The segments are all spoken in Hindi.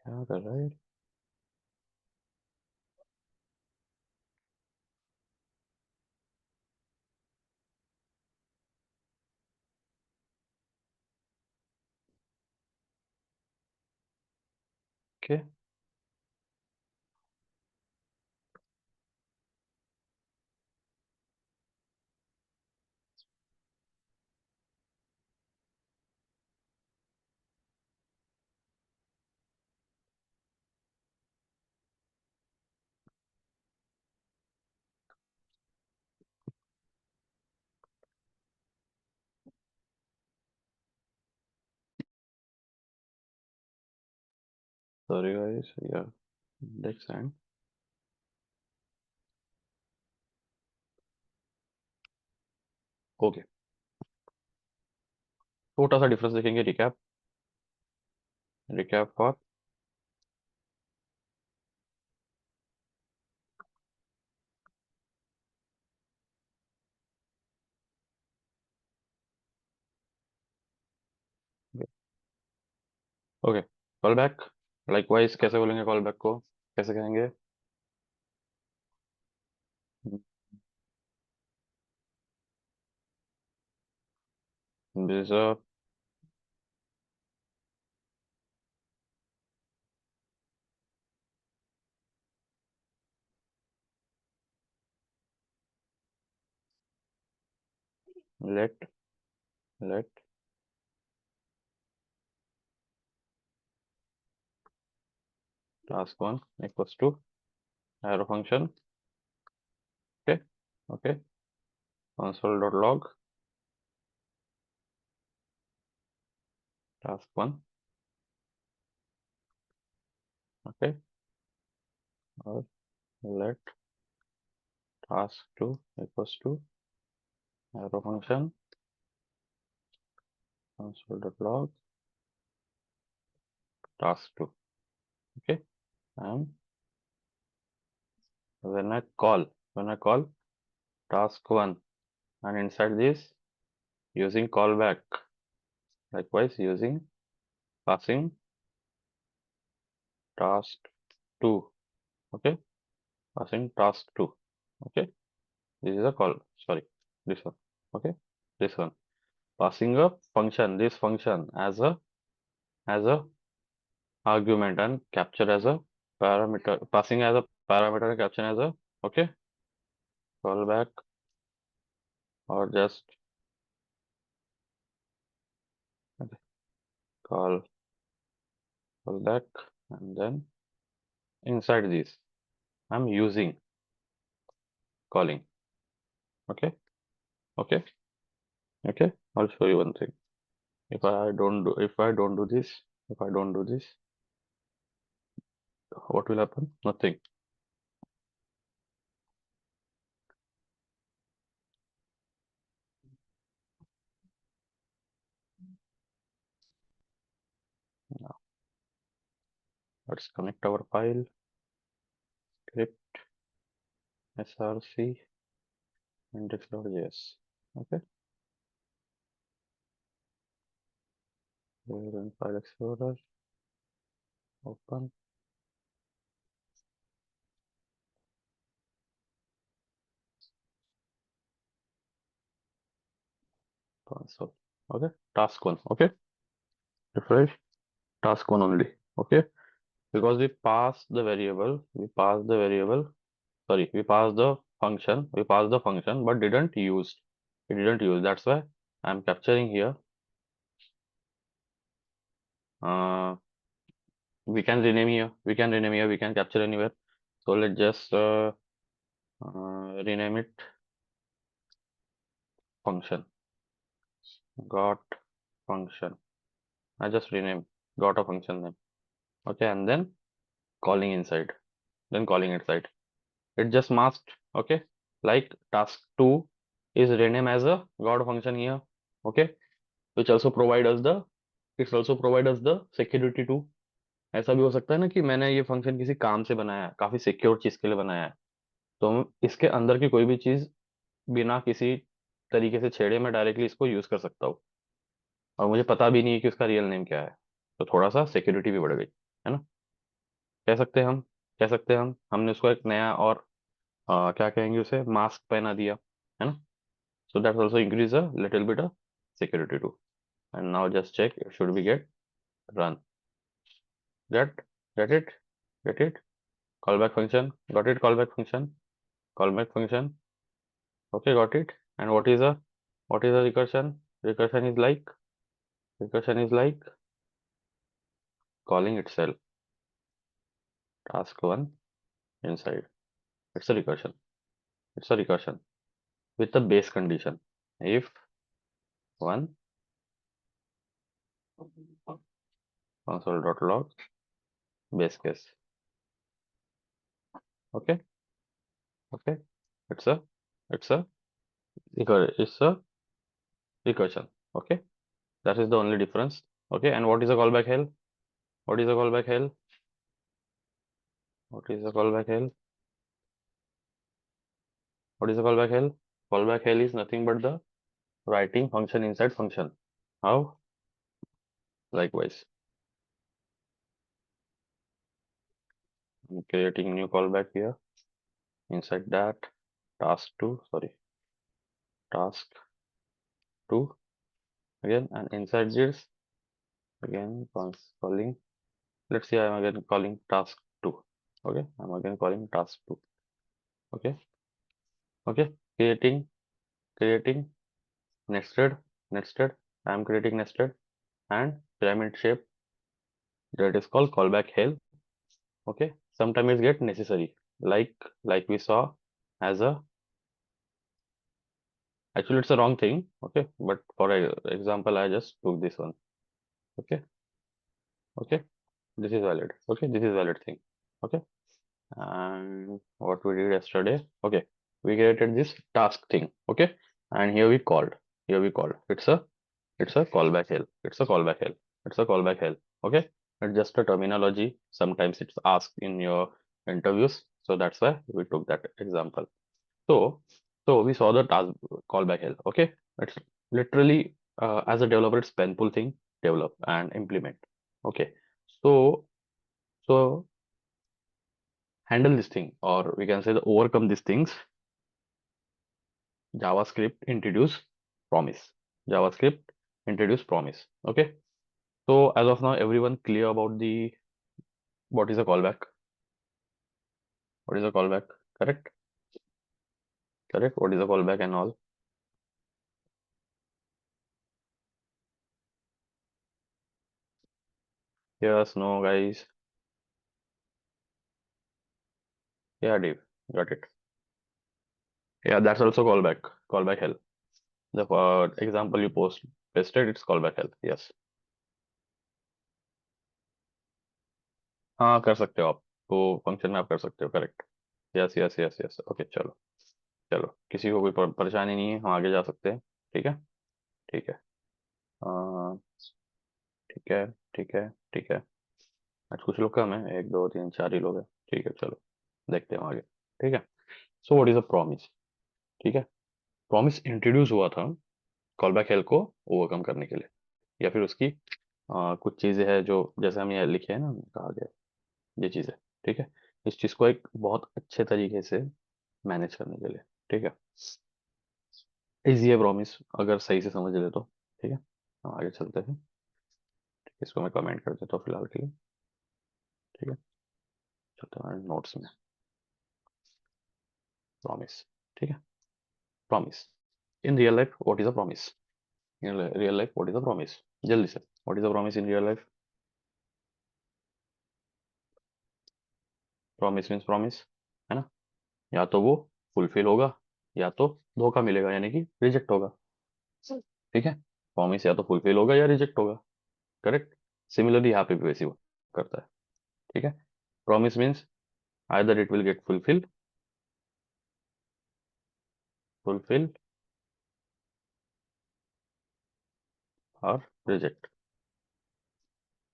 क्या कर रहा है? Okay, sorry guys, yeah, next time. Okay, छोटा सा डिफरेंस देखेंगे। Recap, recap for okay, call back. Likewise कैसे बोलेंगे कॉल बैक को? कैसे कहेंगे? This let let task one equals to arrow function. Okay, okay, console dot log task one. Okay, और let task two equals to arrow function console dot log task two. Okay, and when I call when I call task one, and inside this using callback, likewise using passing task two. Okay, passing task two. Okay, this is a call, sorry, this one. Okay, this one, passing a function, this function as a argument and capture as a parameter, passing as a parameter and capture as a, okay, callback, or just okay, call callback, and then inside this I'm using calling. Okay, okay, okay, I'll show you one thing. If I don't do this, if I don't do this, what will happen? Nothing. Now let's connect our file, script, src, index.js. Okay, we're in File Explorer, open console. Okay, task one. Okay, refresh, task one only. Okay, because we pass the variable, sorry, we pass the function, but didn't use, it didn't use. That's why I'm capturing here. Uh, we can rename here, we can capture anywhere. So let's just rename it function, got function. I just rename got a function name. Okay, and then calling inside, then calling inside. It just masked. Okay, like task 2 is rename as a got function here. Okay, which also provide us the, it's also provide us the security too. ऐसा भी हो सकता है ना कि मैंने ये फंक्शन किसी काम से बनाया है, काफी सिक्योर चीज के लिए बनाया है, तो इसके अंदर की कोई भी चीज बिना किसी तरीके से छेड़े मैं डायरेक्टली इसको यूज कर सकता हूँ, और मुझे पता भी नहीं है कि उसका रियल नेम क्या है। तो थोड़ा सा सिक्योरिटी भी बढ़ गई, है ना। कह सकते हैं हम हमने उसको एक नया और क्या कहेंगे उसे मास्क पहना दिया, है ना? So that also increase a little bit of security too. And now just check should we get run. Get get it? Get it? Callback function. Got it? Callback function. Callback function. Okay, got it. And what is a recursion? Recursion is like calling itself. Task one inside. It's a recursion. It's a recursion with the base condition. If one console.log base case. Okay, okay. It's a it's a it's a recursion. Okay, that is the only difference. Okay, and what is a callback hell? What is a callback hell? What is a callback hell? What is a callback hell? Callback hell is nothing but the writing function inside function. How? Likewise, I'm creating new callback here. Inside that, task two again, and inside this again calling. Let's see, I'm again calling task two. Okay, I'm again calling task two. Okay, okay, creating nested. I'm creating nested and pyramid shape, that is called callback hell. Okay, sometimes it get necessary, like we saw as a, actually it's a wrong thing. Okay, but for example I just took this one. Okay, okay, this is valid. Okay, this is valid thing. Okay, and what we did yesterday, okay, we created this task thing. Okay, and here we called it's a callback hell. It's a callback hell. It's a callback hell. Okay, it's just a terminology. Sometimes it's asked in your interviews, so that's why we took that example. So, we saw the task callback hell. Okay, it's literally as a developer, it's painful thing. Develop and implement. Okay, so handle this thing, or we can say the overcome these things. JavaScript introduce promise. JavaScript introduce promise. Okay, so as of now, everyone clear about the what is a callback? What is a callback? Correct? Correct. What is a callback and all? Yes, no, guys. Yeah, Dave, got it. Yeah, that's also callback. Callback hell. The example you pasted, it's callback hell. Yes. हाँ, कर सकते हो आप, तो फंक्शन में आप कर सकते हो। Correct. Yes yes yes yes. Okay, चलो चलो, किसी को कोई परेशानी नहीं है, हम आगे जा सकते हैं। ठीक है, ठीक है। अ, ठीक है, ठीक है, ठीक है। आज कुछ लोग कम है, एक दो तीन चार ही लोग हैं। ठीक है, चलो देखते हैं आगे। ठीक है, so what is a promise? ठीक है, प्रॉमिस इंट्रोड्यूस हुआ था कॉलबैक हेल को ओवरकम करने के लिए, या फिर उसकी कुछ चीजें हैं जो जैसे हम ये लिखे हैं ना, कहा गया ये चीजें। ठीक है, इस चीज को एक बहुत अच्छे तरीके से मैनेज करने के लिए। ठीक है, इजी है प्रॉमिस अगर सही से समझ ले तो। ठीक है, हम आगे चलते हैं। इसको मैं कमेंट कर देता हूँ फिलहाल के लिए। ठीक है, चलते हैं नोट्स में। प्रॉमिस। ठीक है, promise in real life, what is a promise? In real life what is a promise? जल्दी से, what is a promise in real life? Promise means promise, है ना? या तो वो फुलफिल होगा, या तो धोखा मिलेगा, यानी कि रिजेक्ट होगा। ठीक है, प्रॉमिस या तो फुलफिल होगा या रिजेक्ट होगा। करेक्ट। सिमिलरली यहाँ पे भी वैसे ही करता है। ठीक है, promise means either it will gate fulfil और reject.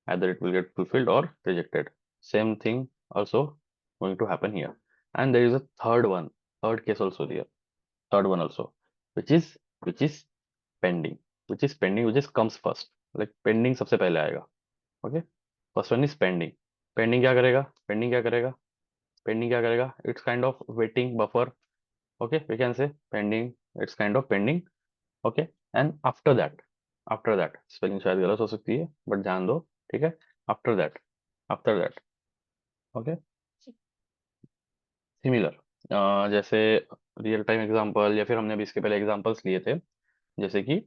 Either it will get fulfilled or rejected. Same thing also going to happen here. And there is a third case also there. Third one also, which is pending, which is comes first. Like pending सबसे पहले आएगा. Okay. First one is pending. Pending क्या करेगा, पेंडिंग क्या करेगा, पेंडिंग क्या करेगा, it's kind of waiting buffer. Okay, we can say pending, it's kind of pending. Okay, and after that spelling शायद गलत हो सकती है बट ध्यान दो, ठीक है. After that, after that. Okay, similar, जैसे रियल टाइम एग्जांपल या फिर हमने अभी इसके पहले एग्जांपल्स लिए थे, जैसे कि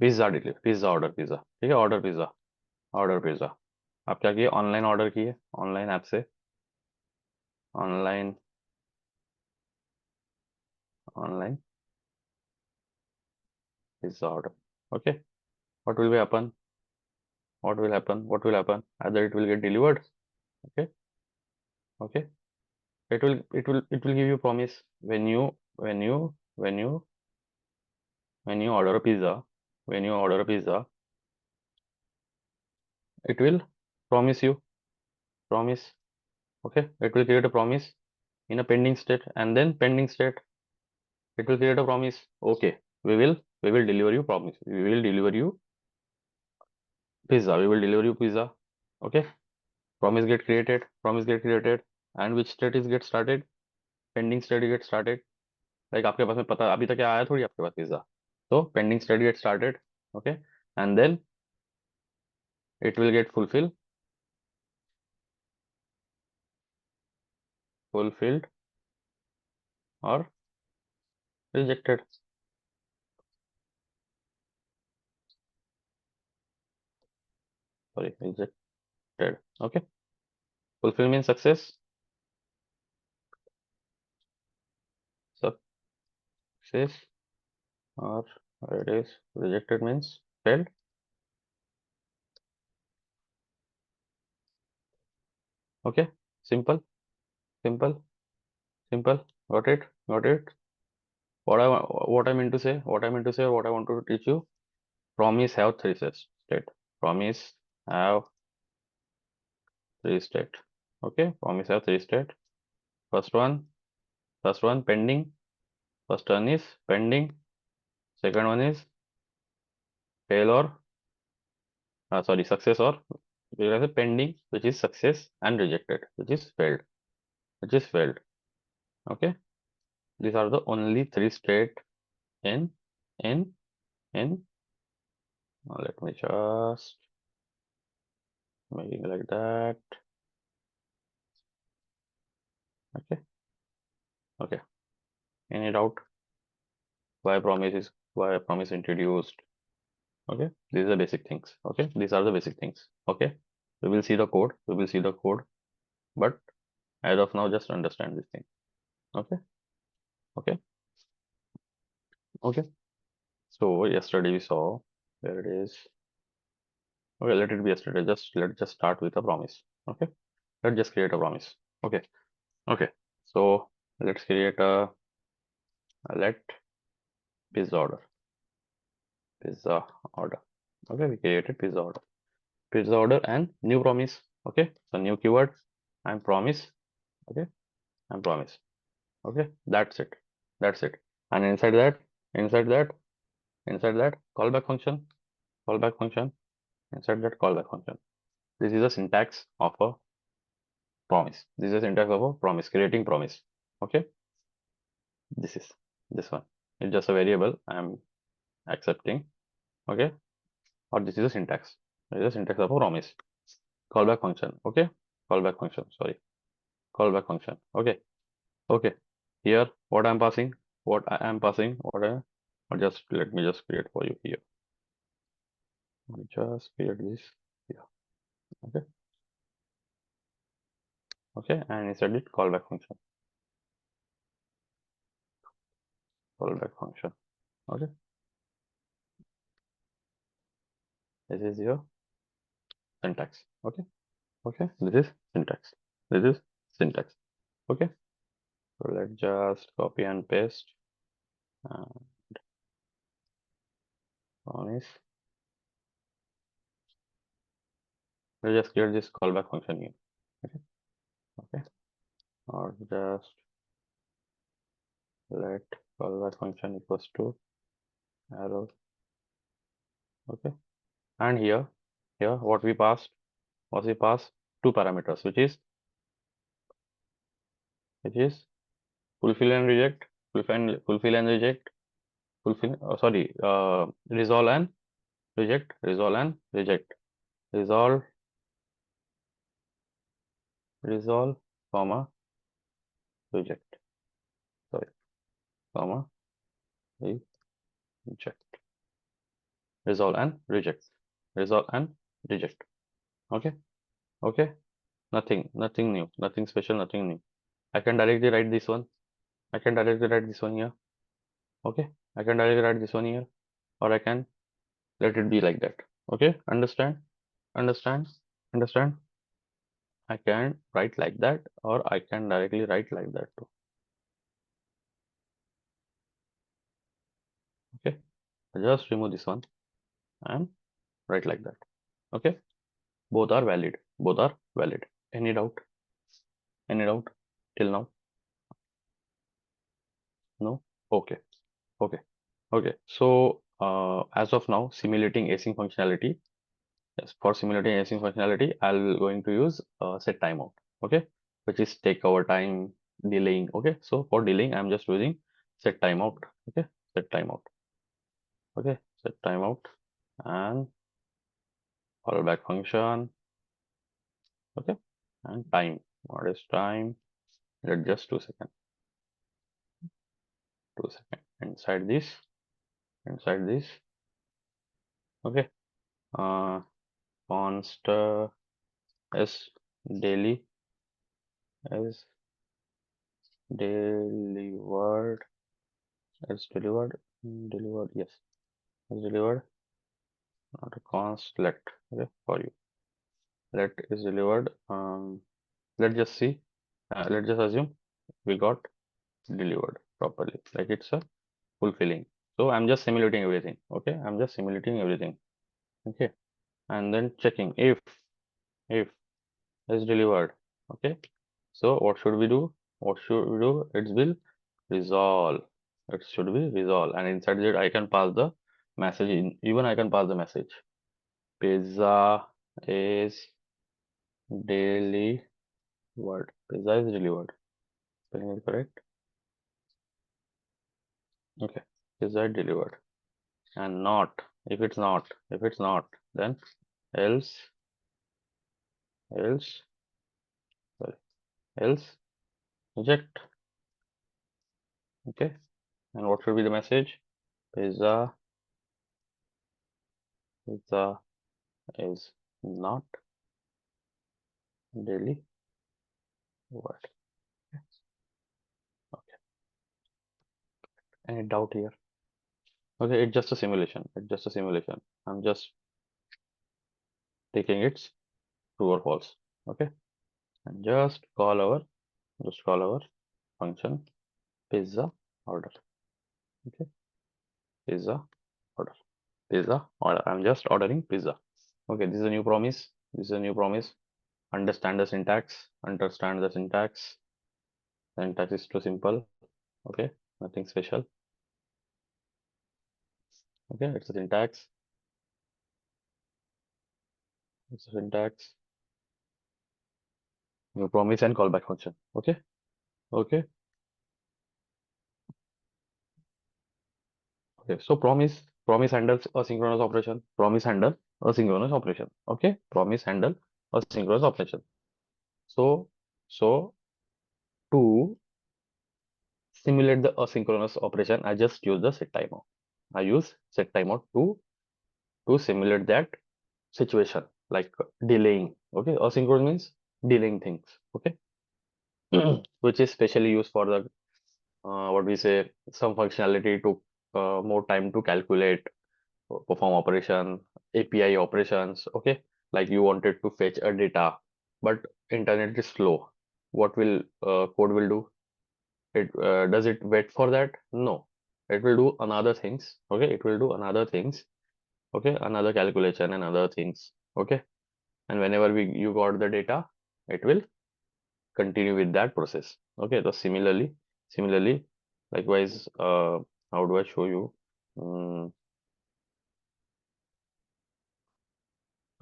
pizza deliver, pizza order, pizza, ठीक है, ऑर्डर पिज्ज़ा, ऑर्डर पिज्ज़ा. आप क्या किए, ऑनलाइन ऑर्डर किए, ऑनलाइन ऐप से, online, online pizza order. Okay, what will be happen, what will happen, either it will get delivered. Okay, okay, it will give you promise when you, when you when you when you order a pizza, when you order a pizza, it will promise you, promise. Okay, it will create a promise in a pending state, and then pending state it will create a promise. Okay, we will deliver you, promise, we will deliver you pizza, we will deliver you pizza. Okay, promise get created, promise get created, and which state is get started, pending state get started. Like आपके पास में पता अभी तक क्या आया थोड़ी आपके पास पिज्जा, तो pending study get started. Okay, and then it will get fulfilled और rejected, sorry rejected. Okay, fulfil mean success, success, और it is rejected means failed. Okay, simple, simple, simple, got it. What I mean to say, what I want to teach you, promise have three state, promise have three state. Okay, promise have three state. First one, pending. First one is pending. Second one is fail or sorry, success, or we have a pending, which is success, and rejected, which is failed, which is failed. Okay, these are the only three state in in in. Let me just making like that. Okay, okay. Any doubt? Why promise introduced? Okay, these are the basic things. Okay, these are the basic things. Okay, we will see the code. We will see the code, but as of now, just understand this thing. Okay, okay, okay. So yesterday we saw where it is. Okay, let it be yesterday. Let's just start with a promise. Okay, let's just create a promise. Okay, okay. So let's create a let pizza order. Pizza order. Okay, we created pizza order. Pizza order and new promise. Okay, so new keyword and promise. Okay, and promise. Okay, that's it. That's it. And inside that, inside that callback function, callback function. Inside that callback function. This is a syntax of a promise. This is a syntax of a promise, creating promise. Okay, this is this one. It's just a variable I'm accepting. Okay, or this is a syntax. This is a syntax of a promise. Callback function. Okay, callback function. Sorry, callback function. Okay, okay. Here, what I'm passing, what I am passing, or just let me just create for you here. Let me just create this here. Okay, okay, and inside it callback function. Callback function. Okay, this is your syntax. Okay, okay, this is syntax. This is syntax. Okay, so let's just copy and paste and promise. Let's just create this callback function here. Okay, okay, or just let callback function equals to arrow. Okay, and here what we passed, was we pass two parameters, which is fulfill and reject, fulfill and reject, resolve and reject, resolve and reject, resolve, resolve, comma, reject, sorry, comma, reject, resolve and reject, resolve and reject. Okay, okay, nothing new, nothing special, nothing new. I can directly write this one. I can directly write this one here. Okay, I can directly write this one here, or I can let it be like that. Okay, understand? Understand? Understand? I can write like that, or I can directly write like that too. Okay, just remove this one and write like that. Okay, both are valid. Both are valid. Any doubt? Any doubt till now? No? Okay. Okay. Okay. So as of now, simulating async functionality. Yes, for simulating async functionality, I'll going to use set timeout. Okay, which is take our time delaying. Okay, so for delaying, I'm just using set timeout. Okay, set timeout. Okay, set timeout and callback function. Okay, and time. What is time? Let just 2 seconds. 2 seconds. Inside this. Inside this. Okay. Const s daily is delivered. It's delivered. Delivered. Yes. It's delivered. Not a const let. Okay. For you. Let is delivered. Let's just see. Let's just assume we got delivered properly. Like it's a fulfilling. So I'm just simulating everything. Okay. I'm just simulating everything. Okay. And then checking if is delivered. Okay. So what should we do? What should we do? It will resolve. It should be resolve. And inside it, I can pass the message in. Even I can pass the message. Pizza is delivered. Pizza is delivered. Spelling it correct? Okay. Pizza is delivered. And not. If it's not, then else, else, sorry, else reject. Okay. And what should be the message? Pizza, pizza is not delivered. Okay. Any doubt here? Okay, it's just a simulation. It's just a simulation. I'm just taking its true or false. Okay. And just call our function pizza order. Okay. Pizza order. Pizza order. I'm just ordering pizza. Okay. This is a new promise. This is a new promise. Understand the syntax. Understand the syntax. Syntax is too simple. Okay. Nothing special. Okay. It's a syntax. It's a syntax. New promise and callback function. Okay. Okay. Okay, so promise handles asynchronous operation. Promise handle asynchronous operation. Okay, promise handle asynchronous operation. So so to simulate the asynchronous operation, I just use the set timeout. I use set timeout to simulate that situation, like delaying. Okay, asynchronous means delaying things. Okay, which is specially used for the what we say some functionality to more time to calculate perform operation, API operations. Okay, like you wanted to fetch a data, but internet is slow. What will code will do? It does it wait for that? No, it will do another things. Okay, it will do another things. Okay, another calculation and other things. Okay, and whenever we you got the data, it will continue with that process. Okay, so similarly, likewise, how do I show you? Mm,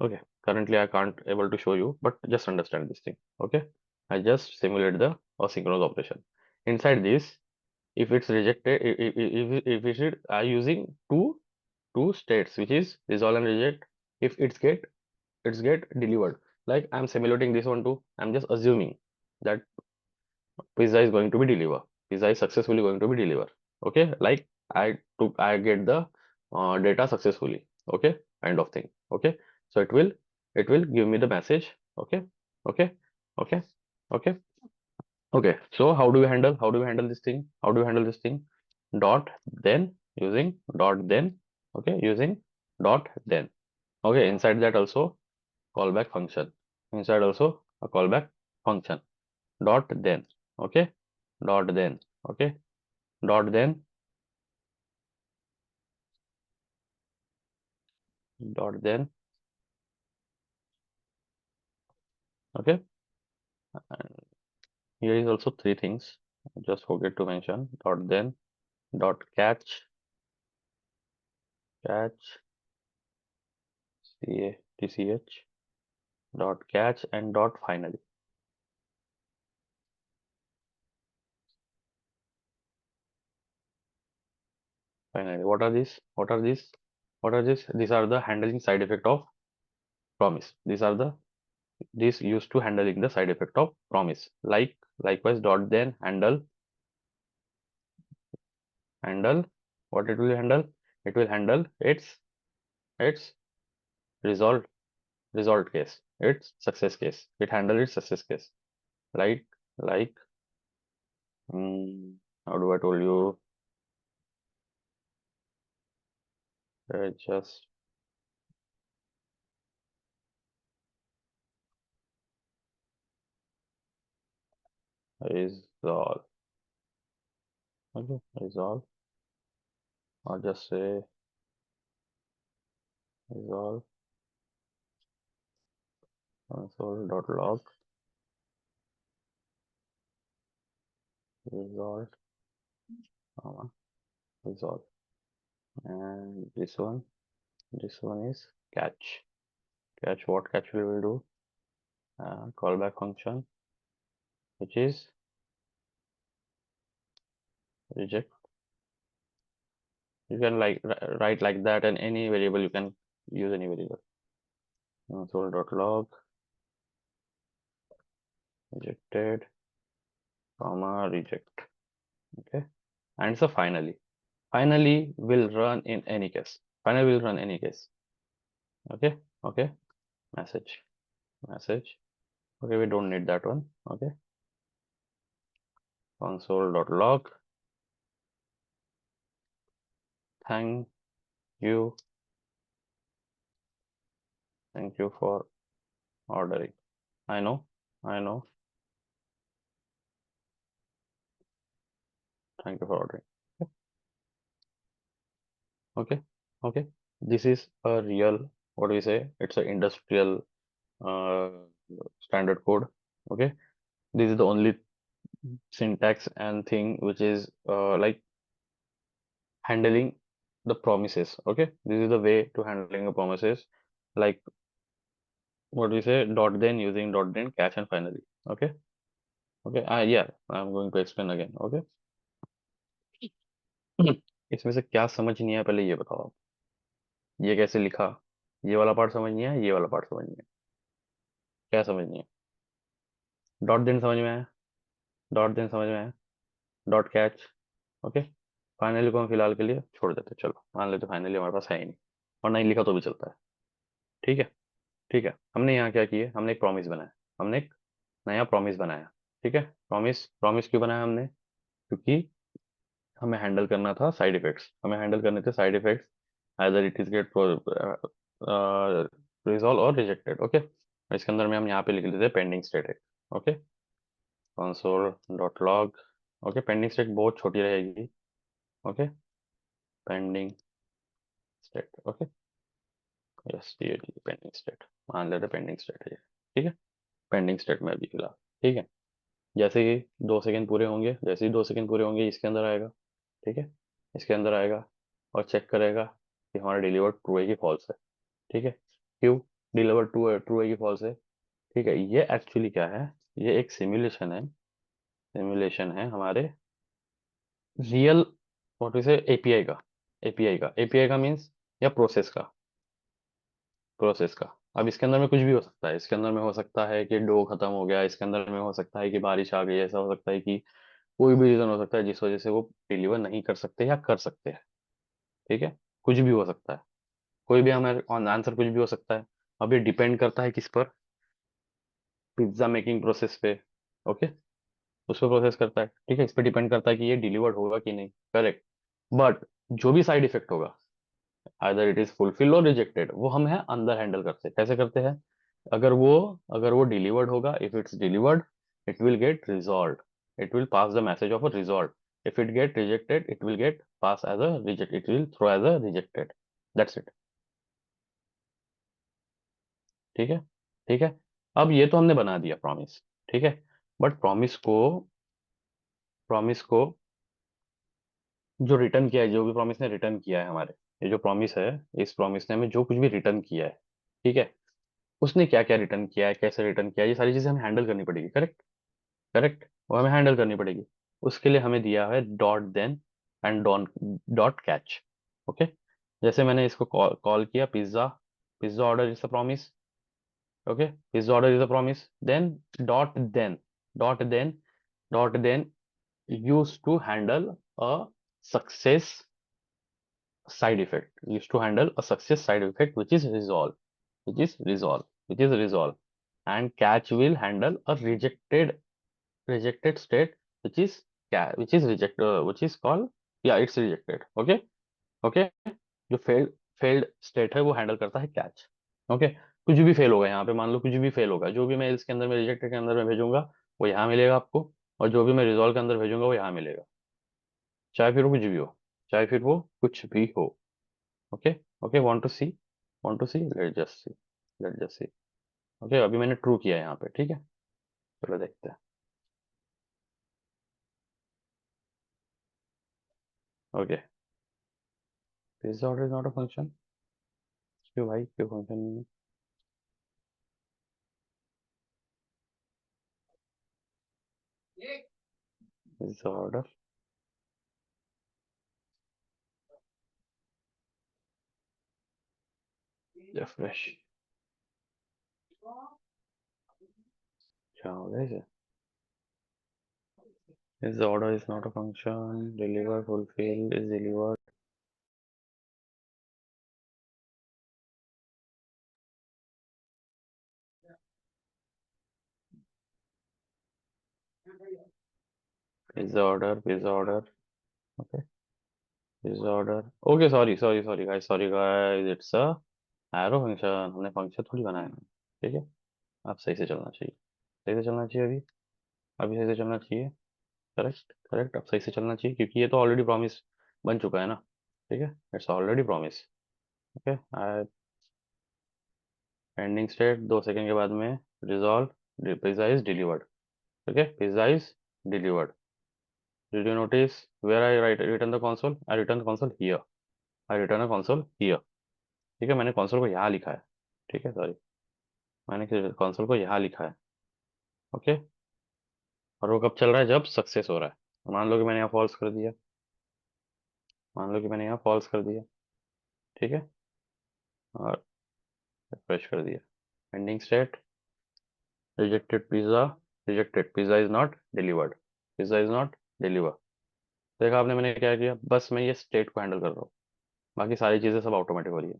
Okay, currently I can't able to show you, but just understand this thing. Okay, I just simulate the asynchronous operation. Inside this, if it's rejected, if it is using two states, which is resolve and reject. If it's get delivered, like I'm simulating this one too. I'm just assuming that pizza is going to be delivered. Pizza is successfully going to be delivered. Okay, like I get the data successfully. Okay, kind of thing. Okay, so it will give me the message. Okay, okay, okay, okay, okay. So how do we handle this thing? How do we handle this thing? Dot then using dot then. Okay, using dot then. Okay, inside that also callback function. Inside also a callback function. Dot then. Okay, dot then. Okay, dot then. Dot then. Okay, and here is also three things. I just forget to mention. Dot then. Dot catch catch dot catch and dot finally. Finally, what are these? What are these? What are these? These are the handling side effect of promise. These used to handling the side effect of promise. Likewise, dot then handle what it will handle. It will handle its result result case, its success case. It handle its success case. Like like how do I told you? Just resolve. Okay, resolve, or just say resolve console.log resolve, resolve, and this one is catch. Catch, what catch we will do? Callback function, which is reject. You can like write like that, and any variable you can use any variable. Console.log rejected, comma reject. Okay, and so finally will run in any case. Finally will run any case. Okay, okay. Message. Okay, we don't need that one. Okay, console.log. Thank you. Thank you for ordering. I know. I know. Thank you for ordering. Okay. Okay. This is a real, what do we say? It's an industrial uh, standard code. Okay. This is the only syntax and thing which is like handling the promises. Okay. This is the way to handling the promises. Like what we say, dot then using dot then catch and finally. Okay. Okay. Yeah, I'm going to explain again. Okay. इसमें से क्या समझ नहीं आया पहले ये बताओ आप। ये कैसे लिखा? ये वाला पार्ट समझ नहीं आया, ये वाला पार्ट समझ नहीं आया। क्या समझ नहीं आया? डॉट देन समझ में आया? डॉट देन समझ में आया? Dot catch. ओके, फाइनली को हम फिलहाल के लिए छोड़ देते, चलो मान लेते फाइनली हमारे पास है ही नहीं, और नहीं लिखा तो भी चलता है। ठीक है, ठीक है। हमने यहाँ क्या किया, हमने एक प्रॉमिस बनाया, हमने एक नया प्रॉमिस बनाया। ठीक है, प्रॉमिस प्रॉमिस क्यों बनाया हमने? क्योंकि हमें हैंडल करना था साइड इफेक्ट्स, हमें हैंडल करने थे side effects, either it is get resolve और रिजेक्टेड। ओके, इसके अंदर में हम यहाँ पे लिख लेते हैं पेंडिंग स्टेट है। Okay, console.log। Okay, pending state बहुत छोटी रहेगी। Okay, pending state. Okay, yes, ये पेंडिंग स्टेट मान लेते, पेंडिंग स्टेट है ये। ठीक है, पेंडिंग स्टेट में अभी फिलहाल। ठीक है, जैसे ही 2 सेकंड पूरे होंगे, जैसे ही 2 सेकंड पूरे होंगे इसके अंदर आएगा। ठीक है, इसके अंदर आएगा और चेक करेगा कि हमारा डिलीवर्ड ट्रू है कि फॉल्स है। ठीक है, क्यों? डिलीवर ट्रू है कि फॉल्स है। ठीक है, ये एक्चुअली क्या है, ये एक सिमुलेशन है, सिमुलेशन है हमारे रियल व्हाट इज एपीआई का, एपीआई का मीन्स या प्रोसेस का। अब इसके अंदर में कुछ भी हो सकता है, इसके अंदर में हो सकता है कि डो खत्म हो गया, इसके अंदर में हो सकता है कि बारिश आ गई, ऐसा हो सकता है कि कोई भी रीजन हो सकता है जिस वजह से वो डिलीवर नहीं कर सकते या कर सकते हैं। ठीक है, कुछ भी हो सकता है, कोई भी हमारे ऑन आंसर कुछ भी हो सकता है। अब ये डिपेंड करता है किस पर, पिज्जा मेकिंग प्रोसेस पे। ओके, उस पर प्रोसेस करता है। ठीक है, इस पर डिपेंड करता है कि ये डिलीवर्ड होगा कि नहीं, करेक्ट। बट जो भी साइड इफेक्ट होगा, आइदर इट इज फुलफिल और रिजेक्टेड, वो हम है अंदर हैंडल करते हैं। कैसे करते हैं, अगर वो अगर वो डिलीवर्ड होगा, if it's delivered, it will get resolve, it will pass the message of a resolve. If it get rejected, it will get pass as a reject, it will throw as a rejected. That's it. ठीक है, ठीक है। अब ये तो हमने बना दिया प्रॉमिस। ठीक है, बट प्रॉमिस को जो रिटर्न किया है, जो भी प्रॉमिस ने रिटर्न किया है हमारे, ये जो प्रॉमिस है, इस प्रॉमिस ने हमें जो कुछ भी रिटर्न किया है, ठीक है, उसने क्या क्या रिटर्न किया है, कैसे रिटर्न किया है, ये सारी चीजें हमें हैंडल करनी पड़ेगी। करेक्ट, करेक्ट, वो हमें हैंडल करनी पड़ेगी। उसके लिए हमें दिया है dot then and dot catch. Okay, जैसे मैंने इसको कॉल किया pizza, pizza order is the promise. Okay, pizza order is the promise, then dot dot then dot then used to handle a success side effect, used to handle a success side effect which is resolve, which is resolve. And catch will handle a rejected state which is which is reject which is called, yeah, it's rejected. Okay, okay, जो फेल्ड स्टेट है वो हैंडल करता है कैच। ओके, कुछ भी फेल होगा यहाँ पे, मान लो कुछ भी फेल होगा, जो भी मैं इसके अंदर में रिजेक्टेड के अंदर में भेजूंगा वो यहाँ मिलेगा आपको, और जो भी मैं रिजॉल्व के अंदर भेजूंगा वो यहाँ मिलेगा, चाहे फिर वो कुछ भी हो, चाहे फिर वो कुछ भी हो। Okay, okay, want to see, let just see. Okay, अभी मैंने ट्रू किया है यहाँ पे। ठीक है, चलो देखते हैं। Okay, this order is not a function. क्यों भाई, क्यों फंक्शन नहीं है? दिस ऑर्डर फ्रेश, क्या हो गया इसे? This order is not a function, deliver fulfil is deliver. Pizza order, okay, pizza order, okay, sorry guys, it's a arrow function, हमने फंक्शन थोड़ी बनाया है। ठीक है, अब सही से चलना चाहिए, सही से चलना चाहिए अभी, अभी सही से चलना चाहिए। करेक्ट, करेक्ट, अब सही से चलना चाहिए क्योंकि ये तो ऑलरेडी प्रॉमिस बन चुका है ना। ठीक है, it's already promise. Okay, pending state 2 second के बाद में resolve, pizza is delivered. Okay, pizza is delivered. Did you notice where I write return the console, I return console here, I return a console here. ठीक है, मैंने कंसोल को यहाँ लिखा है। ठीक है, सॉरी, मैंने कंसोल को यहाँ लिखा है। ओके, और वो कब चल रहा है, जब सक्सेस हो रहा है। मान लो कि मैंने यहाँ फॉल्स कर दिया, मान लो कि मैंने यहाँ फॉल्स कर दिया। ठीक है, और रिफ्रेश कर दिया, pending state, rejected pizza is not delivered, pizza is not deliver. देखा आपने मैंने क्या किया, बस मैं ये स्टेट को हैंडल कर रहा हूँ, बाकी सारी चीजें सब ऑटोमेटिक हो रही है।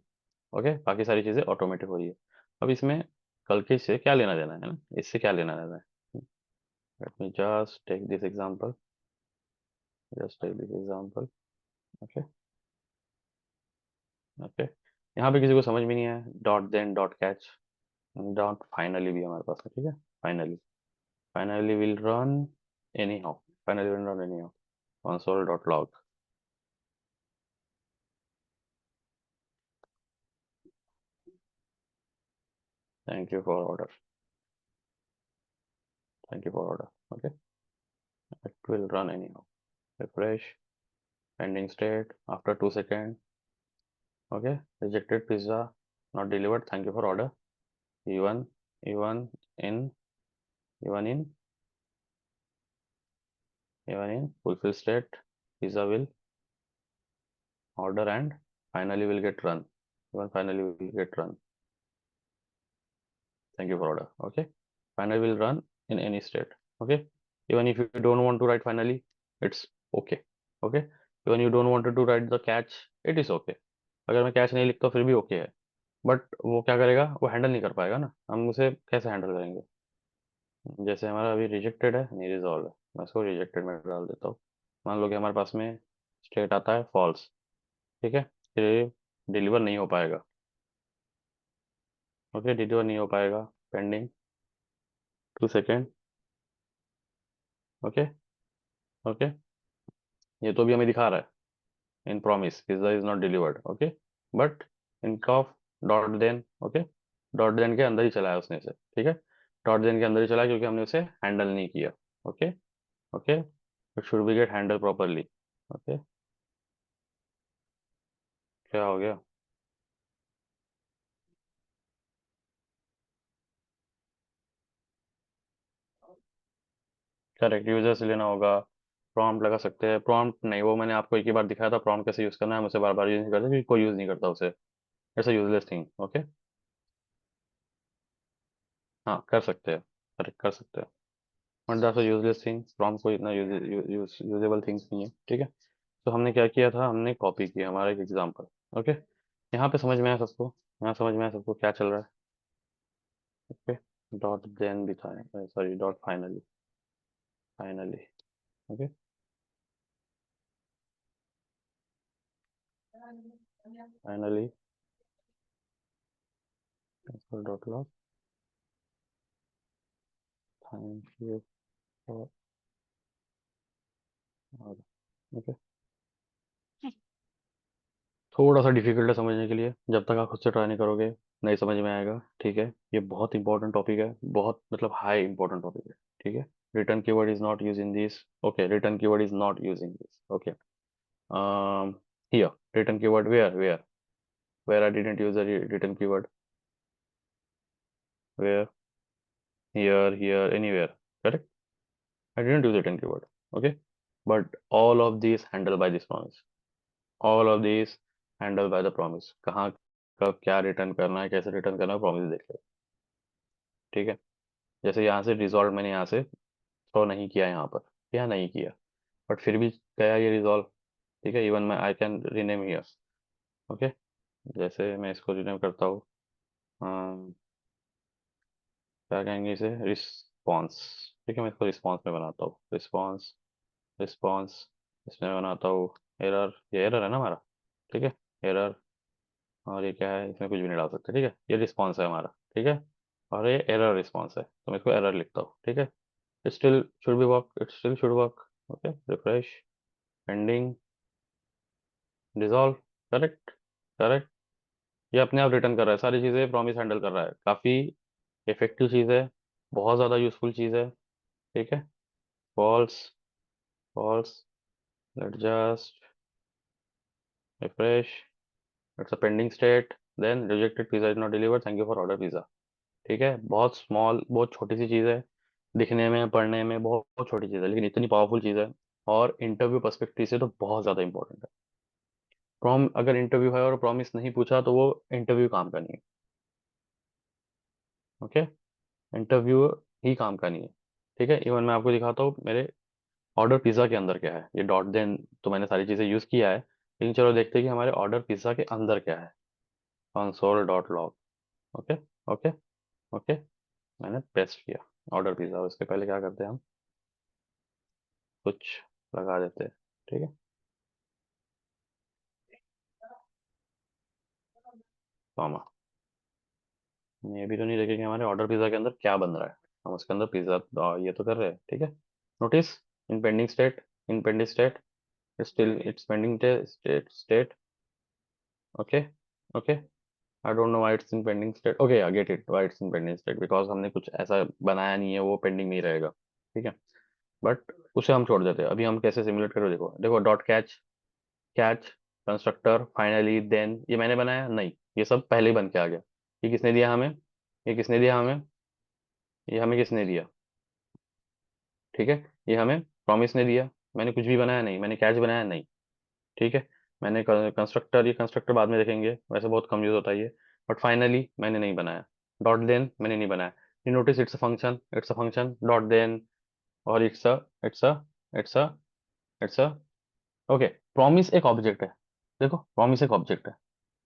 ओके, बाकी सारी चीजें ऑटोमेटिक हो रही है। अब इसमें कल के से क्या लेना देना है ना, इससे क्या लेना देना है। Let me just take this example, just take this example. Okay, okay, यहाँ पे किसी को समझ में नहीं आया, dot then dot catch, dot finally भी हमारे पास है। ठीक है, finally, finally will run anyhow, finally will run anyhow, console.log. Thank you for order. Thank you for order. Okay. It will run anyhow. Refresh. Pending state. After 2 seconds. Okay. Rejected pizza. Not delivered. Thank you for order. even even in even in even in fulfill state, pizza will order and finally will get run. Even finally will get run. Thank you for order. Okay. Finally will run in any state. Okay. Even if you don't want to write finally, it's okay. Okay. Even you don't want to write the catch, it is okay. अगर मैं कैच नहीं लिखता फिर भी ओके है, बट वो क्या करेगा, वो हैंडल नहीं कर पाएगा ना, हम उसे कैसे हैंडल करेंगे। जैसे हमारा अभी रिजेक्टेड है, नहीं रिजॉल्व है, मैं इसको रिजेक्टेड में डाल देता हूँ। मान लो कि हमारे पास में स्टेट आता है फॉल्स। ठीक है, फिर डिलीवर नहीं हो पाएगा। ओके, डिलीवर नहीं हो पाएगा, पेंडिंग 2 सेकेंड। ओके। ओके, ये तो भी हमें दिखा रहा है in promise pizza is not delivered. Okay, but in cough dot then. Okay, dot then के अंदर ही चला है उसने से। ठीक है, डॉट देन के अंदर ही चला है क्योंकि हमने उसे हैंडल नहीं किया। Okay. Okay, it should be get handle properly. Okay, क्या हो गया? करेक्ट, यूजर से लेना होगा। प्रॉम्प्ट लगा सकते हैं, प्रॉम्प्ट नहीं, वो मैंने आपको एक ही बार दिखाया था प्रॉम्प्ट कैसे यूज करना है, हम उसे बार बार यूज नहीं करते क्योंकि कोई यूज नहीं करता उसे। It's a useless thing. Okay. हाँ, कर सकते हैं, करेक्ट कर सकते हैं, but that's a useless thing. Prompt कोई इतना यूजेबल थिंग्स नहीं है। ठीक है, तो हमने क्या किया था, हमने कॉपी किया हमारा एक एग्जाम्पल। ओके, यहाँ पे समझ में आया सबको? यहाँ समझ में आया सबको क्या चल रहा है? ओके, डॉट देन भी था, sorry dot finally. Finally. Okay, finally dot log. Thank you for. Okay, थोड़ा सा डिफिकल्ट है समझने के लिए, जब तक आप खुद से ट्राई नहीं करोगे नहीं समझ में आएगा। ठीक है, ये बहुत इंपॉर्टेंट टॉपिक है, बहुत मतलब हाई इंपॉर्टेंट टॉपिक है। ठीक है, return keyword is not use in this. Okay, return keyword is not use in this. Okay, here return keyword, where I didn't use the return keyword, where, here, anywhere. Correct, I didn't use return keyword. Okay, but all of these handled by this promise, all of these handled by the promise। कहाँ कब क्या रिटर्न करना है, कैसे रिटर्न करना है, प्रॉमिस देख लो। ठीक है, जैसे यहाँ से रिजॉल्व मैंने यहाँ से थ्रो नहीं किया, यहाँ पर यहाँ नहीं किया, बट फिर भी गया ये रिजॉल्व। ठीक है, इवन मैं I can rename here. Okay, जैसे मैं इसको रीनेम करता हूँ, क्या कहेंगे इसे, रिस्पॉन्स। ठीक है, मैं इसको रिस्पॉन्स में बनाता हूँ, रिस्पॉन्स, रिस्पॉन्स। इसमें बनाता हूँ एरर, ये एरर है ना हमारा। ठीक है, एरर। और ये क्या है, इसमें कुछ भी नहीं डाल सकते। ठीक है, ये रिस्पॉन्स है हमारा। ठीक है, और ये एरर रिस्पॉन्स है, तो मैं इसको एरर लिखता हूँ। ठीक है, it still should be work, it still should work. Okay, refresh, pending, dissolve. Correct, correct. ये अपने आप रिटर्न कर रहा है सारी चीज़ें, प्रॉमिस हैंडल कर रहा है, काफ़ी इफेक्टिव चीज़ है, बहुत ज़्यादा यूजफुल चीज़ है। ठीक है, false, false, let just refresh, it's a pending state, then rejected pizza is not delivered, thank you for order pizza। ठीक है, बहुत स्मॉल, बहुत छोटी सी चीज़ है, दिखने में पढ़ने में बहुत बहुत छोटी चीज़ है, लेकिन इतनी पावरफुल चीज़ है, और इंटरव्यू पर्सपेक्टिव से तो बहुत ज़्यादा इंपॉर्टेंट है। प्रॉम अगर इंटरव्यू है और प्रॉमिस नहीं पूछा तो वो इंटरव्यू काम का नहीं है। ओके, इंटरव्यू ही काम का नहीं है। ठीक है, इवन मैं आपको दिखाता हूँ मेरे ऑर्डर पिज़्ज़ा के अंदर क्या है। ये डॉट देन तो मैंने सारी चीज़ें यूज़ किया है, लेकिन चलो देखते हैं कि हमारे ऑर्डर पिज़्ज़ा के अंदर क्या है। Console dot log. Okay. Okay. Okay, मैंने पेस्ट किया ऑर्डर पिज़्ज़ा, उसके पहले क्या करते हैं हम, कुछ लगा देते हैं। ठीक है, कॉमा। ये भी तो नहीं देखेंगे हमारे ऑर्डर पिज़्ज़ा के अंदर क्या बन रहा है, हम उसके अंदर पिज़्ज़ा ये तो कर रहे हैं। ठीक है, notice, in pending state, in pending state, still it's pending state, state. Okay. Okay, I don't know why it's in pending state. Okay, I get it, why it's in pending state, because हमने कुछ ऐसा बनाया नहीं है, वो पेंडिंग नहीं रहेगा। ठीक है, बट उसे हम छोड़ देते हैं। अभी हम कैसे सिमुलेट करो, देखो देखो, dot catch, catch, constructor, finally, then, ये मैंने बनाया नहीं, ये सब पहले ही बन के आ गया। ये किसने दिया हमें? ये किसने दिया हमें? ये हमें किसने दिया? ठीक है, ये हमें प्रॉमिस ने दिया। मैंने कुछ भी बनाया नहीं, मैंने कैच बनाया नहीं। ठीक है, मैंने कंस्ट्रक्टर, ये कंस्ट्रक्टर बाद में देखेंगे, वैसे बहुत कम यूज होता है ये। बट फाइनली मैंने नहीं बनाया। डॉट देन मैंने नहीं बनाया। You notice it's a function, it's a function, dot then, और it's a it's a okay. Promise एक ऑब्जेक्ट है। देखो, प्रॉमिस एक ऑब्जेक्ट है।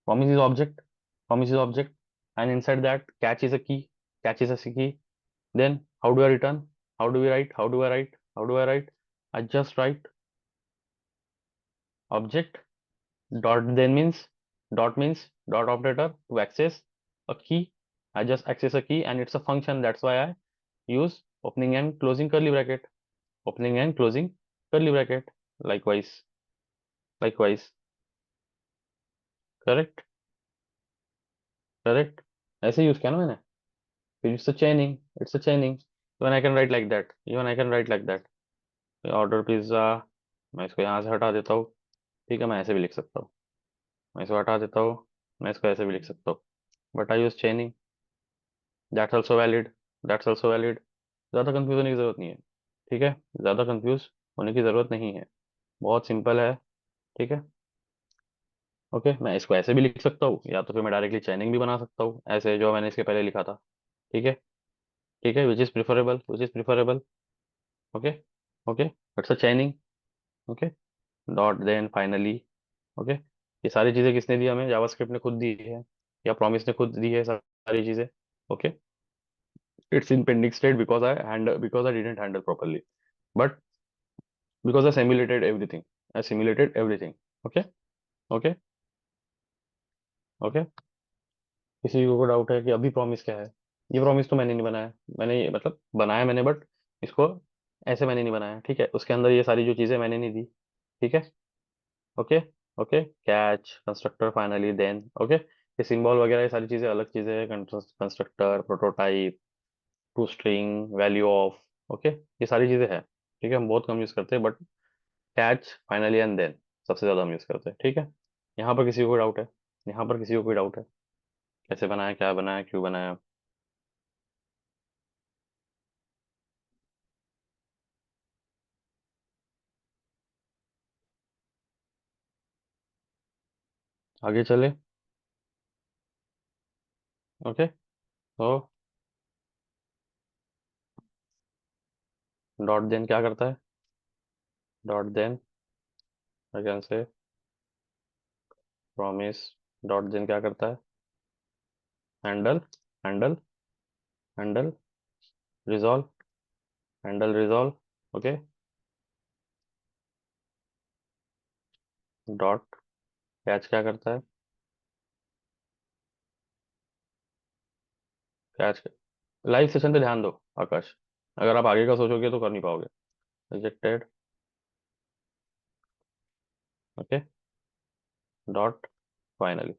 Promise is object, promise is object, and inside that catch is a key, catch is a की। Then how do I return? How do we write? How do I write? How do I write? I just write object dot then means, dot means dot operator to access a key. I just access a key and it's a function. That's why I use opening and closing curly bracket. Opening and closing curly bracket. Likewise, likewise. Correct, correct. ऐसे यूज किया ना मैंने। फिर it's a chaining. It's a chaining. Even I can write like that. Even I can write like that. Order pizza. मैं इसको यहाँ से हटा देता हूँ। ठीक है, मैं ऐसे भी लिख सकता हूँ। मैं इसको हटा देता हूँ। मैं इसको ऐसे भी लिख सकता हूँ। But I use चेनिंग। That's also valid. That's also valid. ज़्यादा कंफ्यूज होने की ज़रूरत नहीं है। ठीक है, ज़्यादा कंफ्यूज होने की ज़रूरत नहीं है। बहुत सिंपल है। ठीक है, ओके। मैं इसको ऐसे भी लिख सकता हूँ, या तो फिर मैं डायरेक्टली चैनिंग भी बना सकता हूँ, ऐसे जो मैंने इसके पहले लिखा था। ठीक है, ठीक है, which is preferable, which is preferable. Okay, okay, it's a chaining. Okay, dot then finally. Okay, ये सारी चीज़ें किसने दी हमें? जावास्क्रिप्ट ने खुद दी है, या प्रॉमिस ने खुद दी है सारी चीज़ें। Okay, it's in pending state because I didn't handle properly, but because I simulated everything. I simulated everything. Okay, okay, okay. किसी को डाउट है कि अभी प्रॉमिस क्या है? ये प्रॉमिस तो मैंने नहीं बनाया। मैंने ये मतलब बनाया मैंने, बट इसको ऐसे मैंने नहीं बनाया। ठीक है, उसके अंदर ये सारी जो चीजें मैंने नहीं दी। ठीक है, okay, okay. Catch, constructor, finally, then. Okay, ये सिंबल वगैरह ये सारी चीजें अलग चीजें हैं। Constructor, prototype, to string, value of. Okay, ये सारी चीजें हैं। ठीक है, हम बहुत कम यूज करते हैं, but catch, finally and then सबसे ज्यादा हम यूज करते हैं। ठीक है, यहाँ पर किसी को कोई डाउट है? यहाँ पर किसी को कोई डाउट है? कैसे बनाया, क्या बनाया, क्यों बनाया? आगे चले। ओके, तो डॉट देन क्या करता है? डॉट देन अगेन से प्रॉमिस। डॉट देन क्या करता है? Handle, handle, handle, resolve, handle, resolve. Okay, dot catch क्या करता है? कैच। लाइव सेशन पे ध्यान दो आकाश। अगर आप आगे का सोचोगे तो कर नहीं पाओगे। Rejected. Okay, dot finally.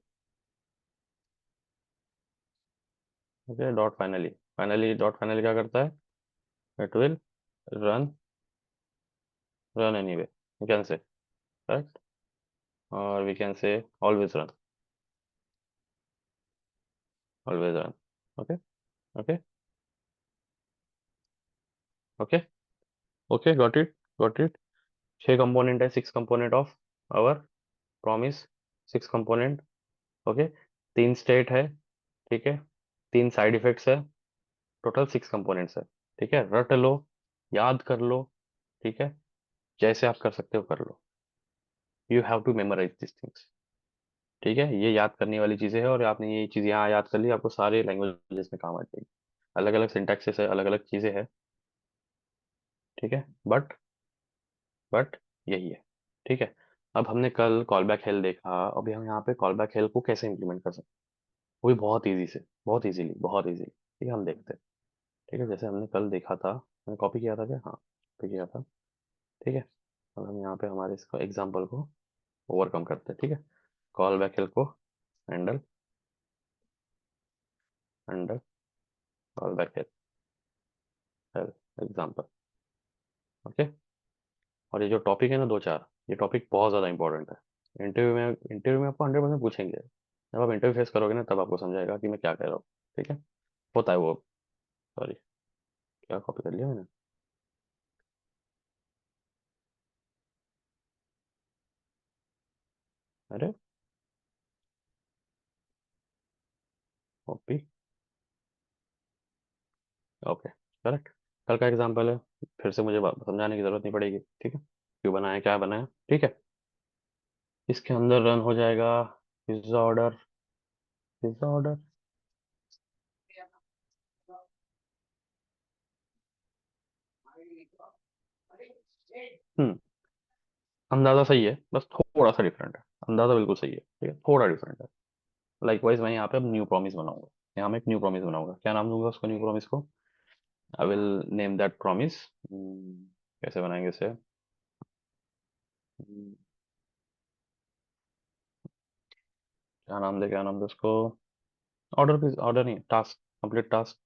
Okay, dot finally. Finally, dot finally क्या करता है? It will run, run anyway, you can say, correct? Or we can say always run, always run. Okay, okay, okay, okay, got it। छह कंपोनेंट है, six component of our promise, six component. Okay, तीन स्टेट है। ठीक है, तीन साइड इफेक्ट्स है, टोटल सिक्स कंपोनेंट्स है। ठीक है, रट लो, याद कर लो। ठीक है, जैसे आप कर सकते हो कर लो। You have to memorise this things. ठीक है, ये याद करने वाली चीजें हैं, और आपने ये चीज यहाँ याद कर ली, आपको सारे लैंग्वेजेस में काम आ जाएगी। अलग अलग सिंटैक्सेस है, अलग अलग चीजें हैं। ठीक है, बट यही है। ठीक है, अब हमने कल कॉल बैक हेल देखा, अभी हम यहाँ पे कॉल बैक हेल को कैसे इंप्लीमेंट कर सकते हैं, वो भी बहुत इजी से, बहुत इजीली, बहुत इजीली। ठीक है, हम देखते हैं। ठीक है, जैसे हमने कल देखा था, मैंने कॉपी किया था क्या? हाँ, कॉपी किया था। ठीक है, अब हम यहाँ पे हमारे इसको एग्जाम्पल को ओवरकम करते हैं। ठीक है, कॉल बैक हेल को handle, handle, call back hello, hello example. Okay, और ये जो टॉपिक है ना, दो चार, ये टॉपिक बहुत ज़्यादा इंपॉर्टेंट है। इंटरव्यू में आपको 100% पूछेंगे। जब आप इंटरव्यू फेस करोगे ना, तब आपको समझाएगा कि मैं क्या कह रहा हूँ। ठीक है, होता है वो। सॉरी, क्या कॉपी कर लिया मैंने? अरे, कॉपी। Okay, correct. कल का एग्जाम्पल है, फिर से मुझे समझाने की जरूरत नहीं पड़ेगी, ठीक है? क्यों बनाया, क्या बनाया, ठीक है? इसके अंदर रन हो जाएगा पिज्जा ऑर्डर, पिज्जा ऑर्डर। हम्म, अंदाजा सही है, बस थोड़ा सा डिफरेंट है। अंदाजा बिल्कुल सही है, ठीक है, थोड़ा डिफरेंट है। लाइकवाइज मैं यहाँ पे अब न्यू प्रॉमिस बनाऊंगा। यहाँ मैं एक न्यू प्रॉमिस बनाऊंगा, क्या नाम दूंगा उसको, न्यू प्रॉमिस को? I will name that promise. कैसे बनाएंगे इसे? क्या नाम दे, क्या नाम दे उसको? ऑर्डर भी, ऑर्डर नहीं, task, complete task,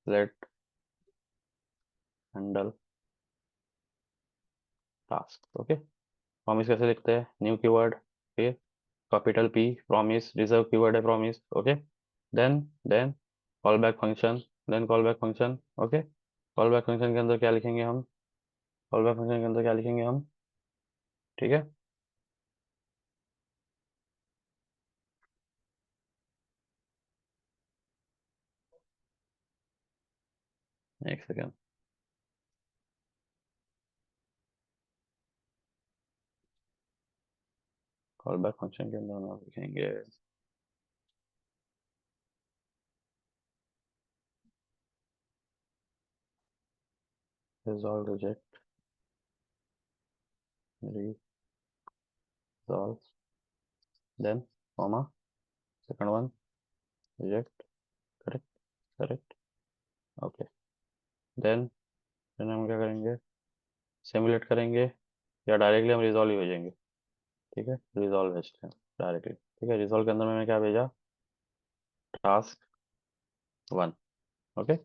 let handle task. Okay. Promise कैसे लिखते हैं? न्यू कीवर्ड, फिर capital P, promise, reserve keyword है promise. Okay. Then then call back function, then call back function. Okay. Call back function के अंदर क्या लिखेंगे हम? कॉल बैक फंक्शन के अंदर क्या लिखेंगे हम? ठीक है। एक सेकेंड। कॉल बैक फंक्शन के अंदर हम लिखेंगे resolve reject, resolve, then comma, second one, reject, correct, correct, okay, then हम क्या करेंगे? सिमुलेट करेंगे, या डायरेक्टली हम रिजॉल्व ही भेजेंगे? ठीक है, रिजॉल्व भेजते हैं डायरेक्टली। ठीक है, रिजॉल्व के अंदर मैंने क्या भेजा? Task one. Okay,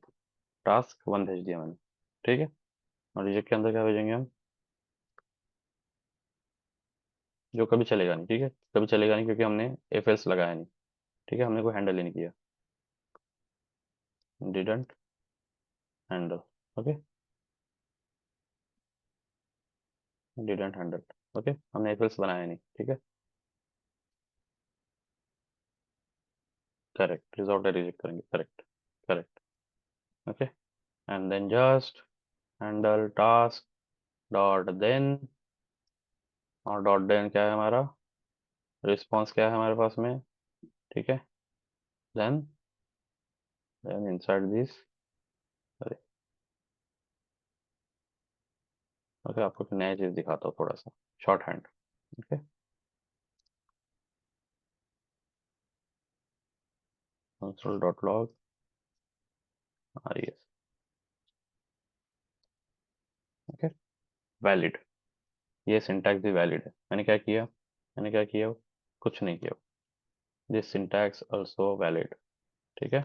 task one भेज दिया मैंने। ठीक है। और रिजेक्ट के अंदर क्या भेजेंगे हम? जो कभी चलेगा नहीं, ठीक है, कभी चलेगा नहीं, क्योंकि हमने एफ एल्स लगाया नहीं। ठीक है, हमने कोई हैंडल ही नहीं किया। Didn't handle. Okay, didn't handle. Okay, हमने एफ एल्स बनाया नहीं, ठीक है। करेक्ट, रिजॉल्ट रिजेक्ट करेंगे, correct, correct. Okay, and then just handle task dot then, और डॉट देन क्या है हमारा? रिस्पॉन्स क्या है हमारे पास में? ठीक है। Then then inside this, okay, आपको एक नया चीज दिखाता हूँ थोड़ा सा, shorthand. Okay, console dot log R S. Okay, valid, ये सिंटैक्स भी वैलिड है। मैंने क्या किया? मैंने क्या किया? कुछ नहीं किया। This syntax also valid. ठीक है।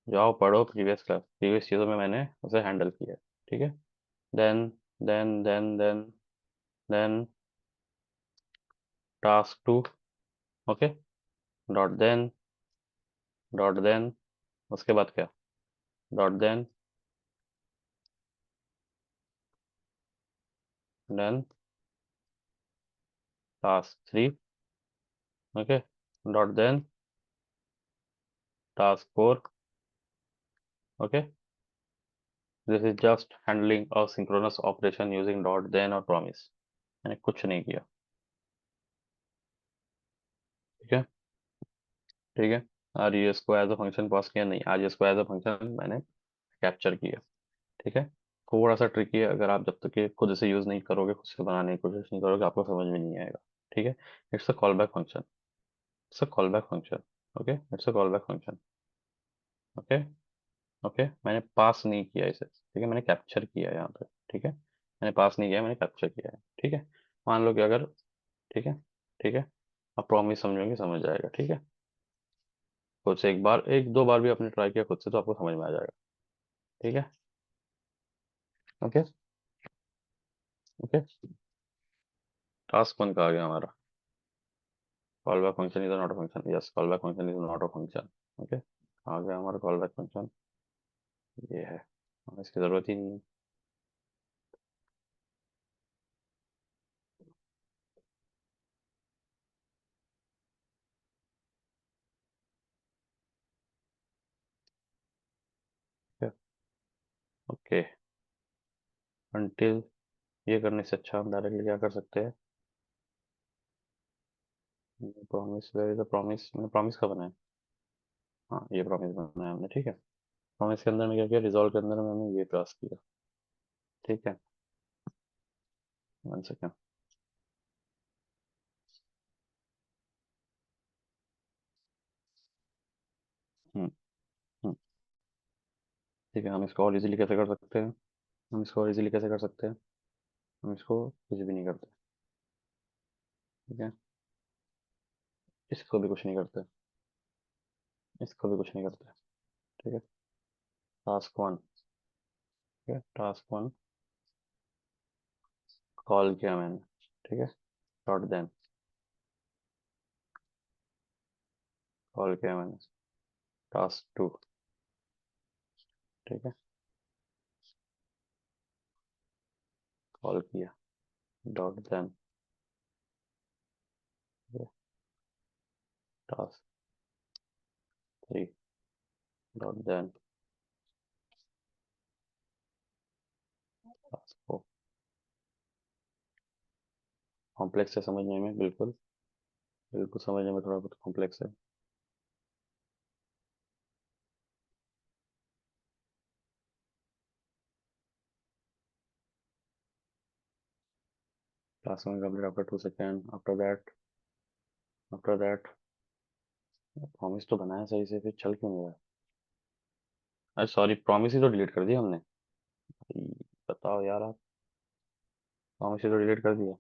जाओ पढ़ो प्रीवियस क्लास, प्रीवियस चीज़ों में मैंने उसे हैंडल किया है। ठीक है। Then then task two. Okay, dot then, dot then, उसके बाद क्या? Dot then, then task three. Okay, dot then task four. Okay, this is just handling a synchronous operation using dot then और प्रॉमिस। मैंने कुछ नहीं किया। ठीक है, ठीक है। आर एस को एज अ फंक्शन पास किया नहीं, आर एस को एज अ फंक्शन मैंने कैप्चर किया। ठीक है। थोड़ा सा ट्रिकी है, अगर आप जब तक ये खुद से यूज नहीं करोगे, खुद से बनाने की कोशिश नहीं करोगे, आपको समझ में नहीं आएगा। ठीक है। It's a call back function, it's a call back function. Okay, it's a call back function. Okay, okay, मैंने पास नहीं किया इसे, ठीक है, मैंने कैप्चर किया है यहाँ पे। ठीक है, मैंने पास नहीं किया, मैंने कैप्चर किया है। ठीक है। मान लो कि अगर, ठीक है, ठीक है, आप प्रॉमिस समझोगे, समझ जाएगा। ठीक है, खुद से एक बार, एक दो बार भी आपने ट्राई किया खुद से, तो आपको समझ में आ जाएगा। ठीक है। Okay, okay. टास्क वन का आ गया हमारा। Call back function is not a function, yes, call back function is not a function. Okay, आ गया हमारा कॉल बैक फंक्शन। ये है, और इसकी ज़रूरत ही नहीं है। ओके, अनटिल, ये करने से अच्छा हम डायरेक्टली क्या कर सकते हैं? Promise, where is the promise, मैंने प्रॉमिस का बनाया। हाँ, ये प्रॉमिस बनाया हमने, ठीक है। प्रॉमिस के अंदर में क्या किया, रिजॉल्व के अंदर में हमने ये पास किया, ठीक है। One second. हम्म। हम्म, ठीक है, हम इसको और इजीली कैसे कर सकते हैं? हम इसको और इजीली कैसे कर सकते हैं? हम इसको कुछ भी नहीं करते, ठीक है। इसको भी कुछ नहीं करते, इसको भी कुछ नहीं करते, ठीक है। टास्क वन, ठीक है, टास्क वन कॉल किया मैंने, ठीक है। डॉट देन, कॉल किया मैंने टास्क टू, ठीक है। कॉल किया, dot then, task three, dot then, task four. Complex है समझने में, बिल्कुल, बिल्कुल समझने में थोड़ा बहुत कॉम्प्लेक्स है। Task one complete after 2 second, after that promise तो बनाया सही से, फिर चल क्यों नहीं रहा है? अरे सॉरी, प्रॉमिस ही तो डिलीट कर दिया हमने। भाई, बताओ यार आप, प्रॉमिस ही तो डिलीट कर दिया।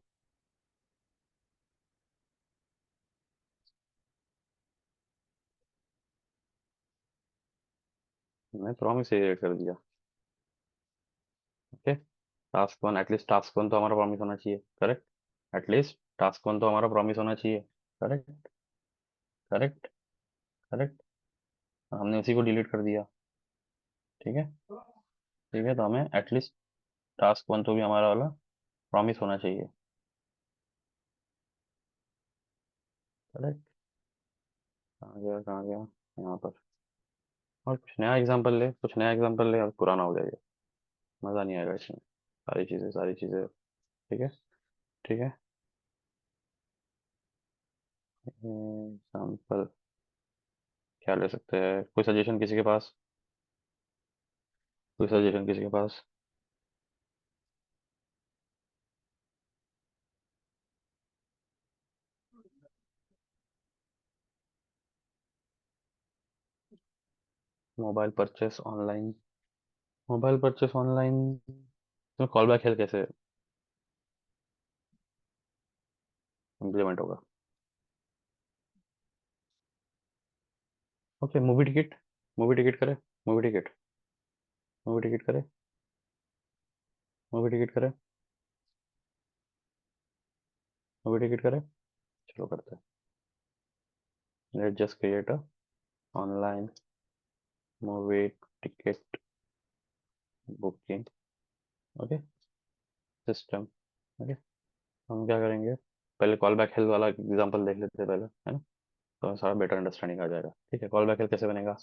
मैं प्रॉमिस ही डिलीट कर दिया, okay. Task one, at least task one तो हमारा प्रॉमिस होना चाहिए, करेक्ट। एटलीस्ट टास्क वन तो हमारा प्रॉमिस होना चाहिए, करेक्ट। करेक्ट। करेक्ट। हमने उसी को डिलीट कर दिया, ठीक है। ठीक है, तो हमें एटलीस्ट टास्क वन तो भी हमारा वाला प्रॉमिस होना चाहिए, करेक्ट। कहाँ गया, कहाँ गया? यहाँ पर। और कुछ नया एग्जांपल ले, कुछ नया एग्जांपल ले, अब पुराना हो जाएगा, मज़ा नहीं आएगा इसमें। सारी चीज़ें, सारी चीज़ें, ठीक है। ठीक है, एग्जांपल क्या ले सकते हैं? कोई सजेशन किसी के पास? कोई सजेशन किसी के पास? Mobile purchase online, mobile purchase online में कॉल बैक हेल्प कैसे इम्प्लीमेंट होगा? Okay, movie ticket, movie ticket करे, मूवी टिकट, मूवी टिकट करे, मूवी टिकट करे, मूवी टिकट करे, चलो करते हैं। Let just create a online movie ticket booking, okay, system, okay. हम क्या करेंगे, पहले कॉल बैक हेल्प वाला एग्जांपल देख लेते हैं पहले, है ना? तो सारा बेटर अंडरस्टैंडिंग आ जाएगा, ठीक है। कॉल बैक हेल्प कैसे बनेगा?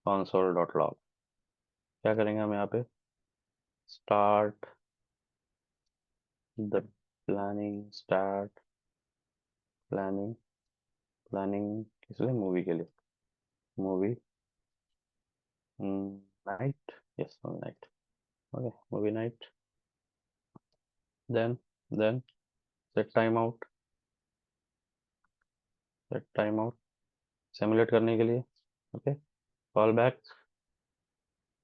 console डॉट लॉग, क्या करेंगे हम यहाँ पे? Start the planning, start planning, planning किस लिए? मूवी के लिए, movie night, yes movie night, okay, movie night. Then set time out, set time out simulate करने के लिए, okay. Call back,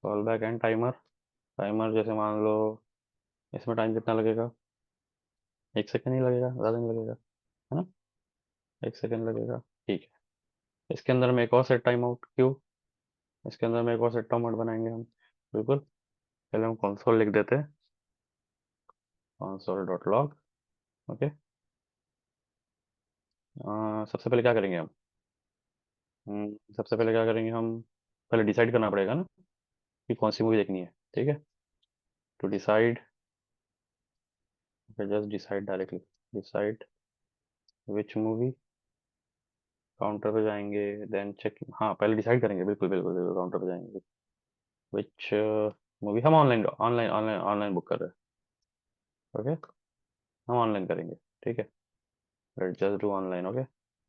callback and timer, timer जैसे मान लो, इसमें टाइम कितना लगेगा? 1 सेकंड ही लगेगा, ज़्यादा नहीं लगेगा, है ना? 1 सेकंड लगेगा, ठीक है। इसके अंदर में एक और सेट टाइम आउट, क्यों? इसके अंदर में एक और सेट टाइम आउट बनाएंगे हम, बिल्कुल। पहले हम कंसोल लिख देते हैं, कंसोल डॉट लॉग, ओके। सबसे पहले क्या करेंगे हम? सबसे पहले क्या करेंगे हम? पहले डिसाइड करना पड़ेगा ना, कि कौन सी मूवी देखनी है, ठीक है। To decide, just decide directly, decide which movie, counter पे जाएंगे, देन चेक, हाँ पहले डिसाइड करेंगे, बिल्कुल बिल्कुल बिल्कुल, काउंटर पे जाएंगे। विच मूवी, हम online online online online book कर रहे हैं, ओके। हम ऑनलाइन करेंगे, ठीक है। Let's just do online, okay.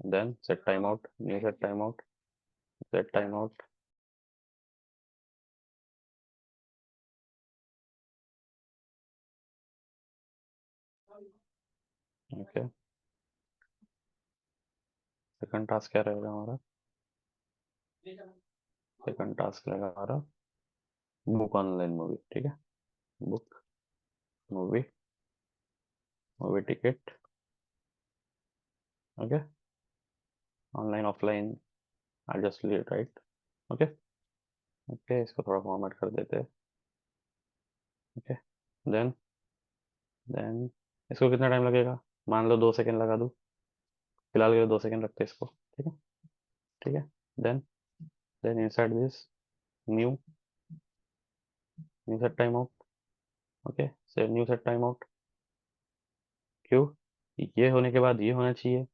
Then set time out, new set time out, set time out, okay. Second task क्या रहेगा हमारा? सेकंड टास्क रहेगा हमारा बुक ऑनलाइन मूवी, ठीक है। Book movie, movie ticket, okay. Online offline, I just leave right, okay. Okay, इसको थोड़ा फॉर्मेट कर देते हैं, ओके। देन देन इसको कितना टाइम लगेगा? मान लो 2 सेकंड लगा दूँ, फिलहाल के लिए 2 सेकंड रखते हैं इसको, ठीक है। ठीक है। Then then inside this, new, new set time out, okay. से न्यू सेट टाइम आउट, क्यों? ये होने के बाद ये होना चाहिए,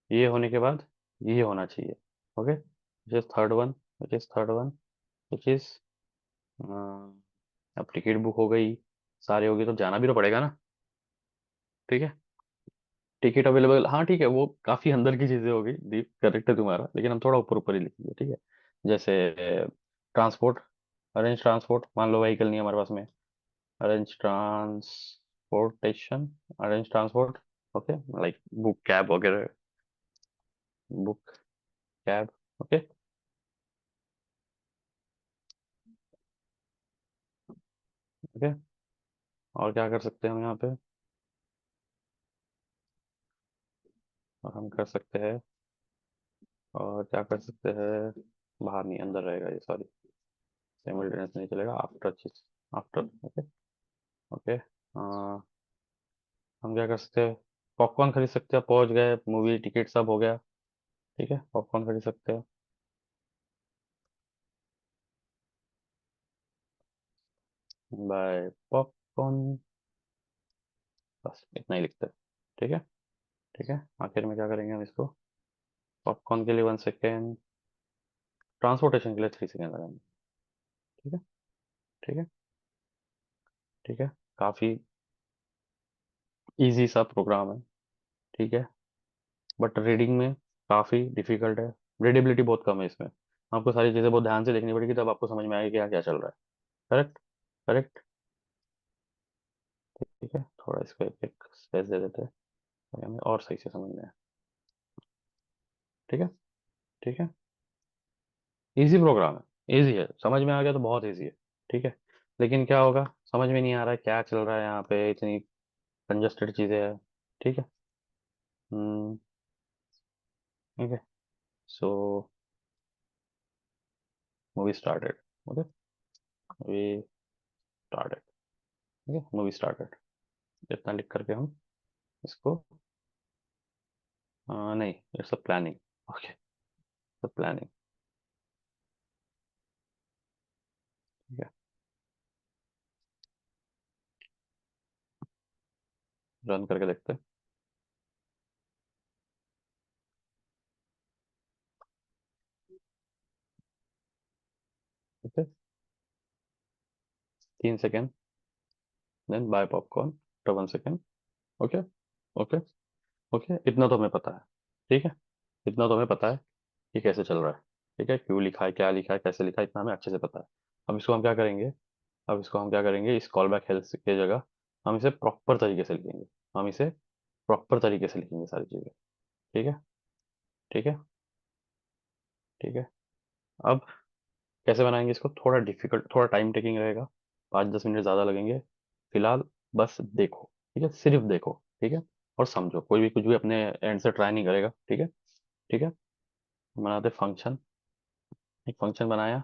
ये होने के बाद ये होना चाहिए, okay. Which is third one, which is third one, which is, अब टिकट बुक हो गई, सारे हो गए, तो जाना भी तो पड़ेगा ना, ठीक है। टिकट अवेलेबल, हाँ ठीक है, वो काफी अंदर की चीजें हो गई, दीप करेक्ट है तुम्हारा, लेकिन हम थोड़ा ऊपर ऊपर ही लिखेंगे, ठीक है। जैसे ट्रांसपोर्ट, अरेंज ट्रांसपोर्ट, मान लो व्हीकल नहीं है हमारे पास में, arrange transportation, arrange transport, okay. Like book cab वगैरह, बुक कैब, ओके। ओके, और क्या कर सकते हैं हम यहाँ पे? और हम कर सकते हैं, और क्या कर सकते हैं? बाहर नहीं, अंदर रहेगा ये, सॉरी, सिमुलेटेनियस नहीं चलेगा, आफ्टर चीज, आफ्टर, ओके। ओके, हम क्या कर सकते हैं? पॉपकॉर्न खरीद सकते हैं, पहुंच गए, मूवी टिकट सब हो गया, ठीक है, पॉपकॉर्न खरीद सकते हैं। बाय पॉपकॉर्न, बस इतना ही लिखते हैं, ठीक है। ठीक है, आखिर में क्या करेंगे हम इसको? पॉपकॉर्न के लिए 1 सेकेंड, ट्रांसपोर्टेशन के लिए 3 सेकेंड लगाएंगे, ठीक है। ठीक है। ठीक है, काफ़ी इजी सा प्रोग्राम है, ठीक है। बट रीडिंग में काफ़ी डिफिकल्ट है, रीडेबिलिटी बहुत कम है इसमें, आपको सारी चीज़ें बहुत ध्यान से देखनी पड़ेगी, तब आपको समझ में आएगा क्या क्या चल रहा है। Correct, correct. ठीक है, थोड़ा इसको एक एक स्पेस दे देते हैं ताकि हमें और सही से समझ में आए, ठीक है। ठीक है, इजी प्रोग्राम है, इजी है, समझ में आ गया तो बहुत इजी है, ठीक है। लेकिन क्या होगा, समझ में नहीं आ रहा है क्या चल रहा है यहाँ पे, इतनी कंजस्टेड चीज़ें हैं, ठीक है। हम्म, ठीक है। सो movie started, okay, movie started, ठीक है, मूवी स्टार्टेड, इतना लिख करके हम इसको, नहीं, it's a planning, okay, planning, ठीक है। रन करके देखते हैं, ठीक है। 3 second, then buy popcorn after 1 second, okay. Okay, okay, इतना तो हमें पता है, ठीक है। इतना तो हमें पता है कि कैसे चल रहा है, ठीक है, क्यों लिखा है, क्या लिखा है, कैसे लिखा है, इतना हमें अच्छे से पता है। अब इसको हम क्या करेंगे? अब इसको हम क्या करेंगे, इस कॉल बैक हेल्थ की जगह हम इसे प्रॉपर तरीके से लिखेंगे, हम इसे प्रॉपर तरीके से लिखेंगे सारी चीज़ें, ठीक है। ठीक है। ठीक है, अब कैसे बनाएंगे इसको? थोड़ा डिफिकल्ट, थोड़ा टाइम टेकिंग रहेगा, 5-10 मिनट ज़्यादा लगेंगे, फिलहाल बस देखो, ठीक है, सिर्फ देखो, ठीक है। और समझो, कोई भी कुछ भी अपने एंड से ट्राई नहीं करेगा, ठीक है। ठीक है, बनाते फंक्शन, एक फंक्शन बनाया,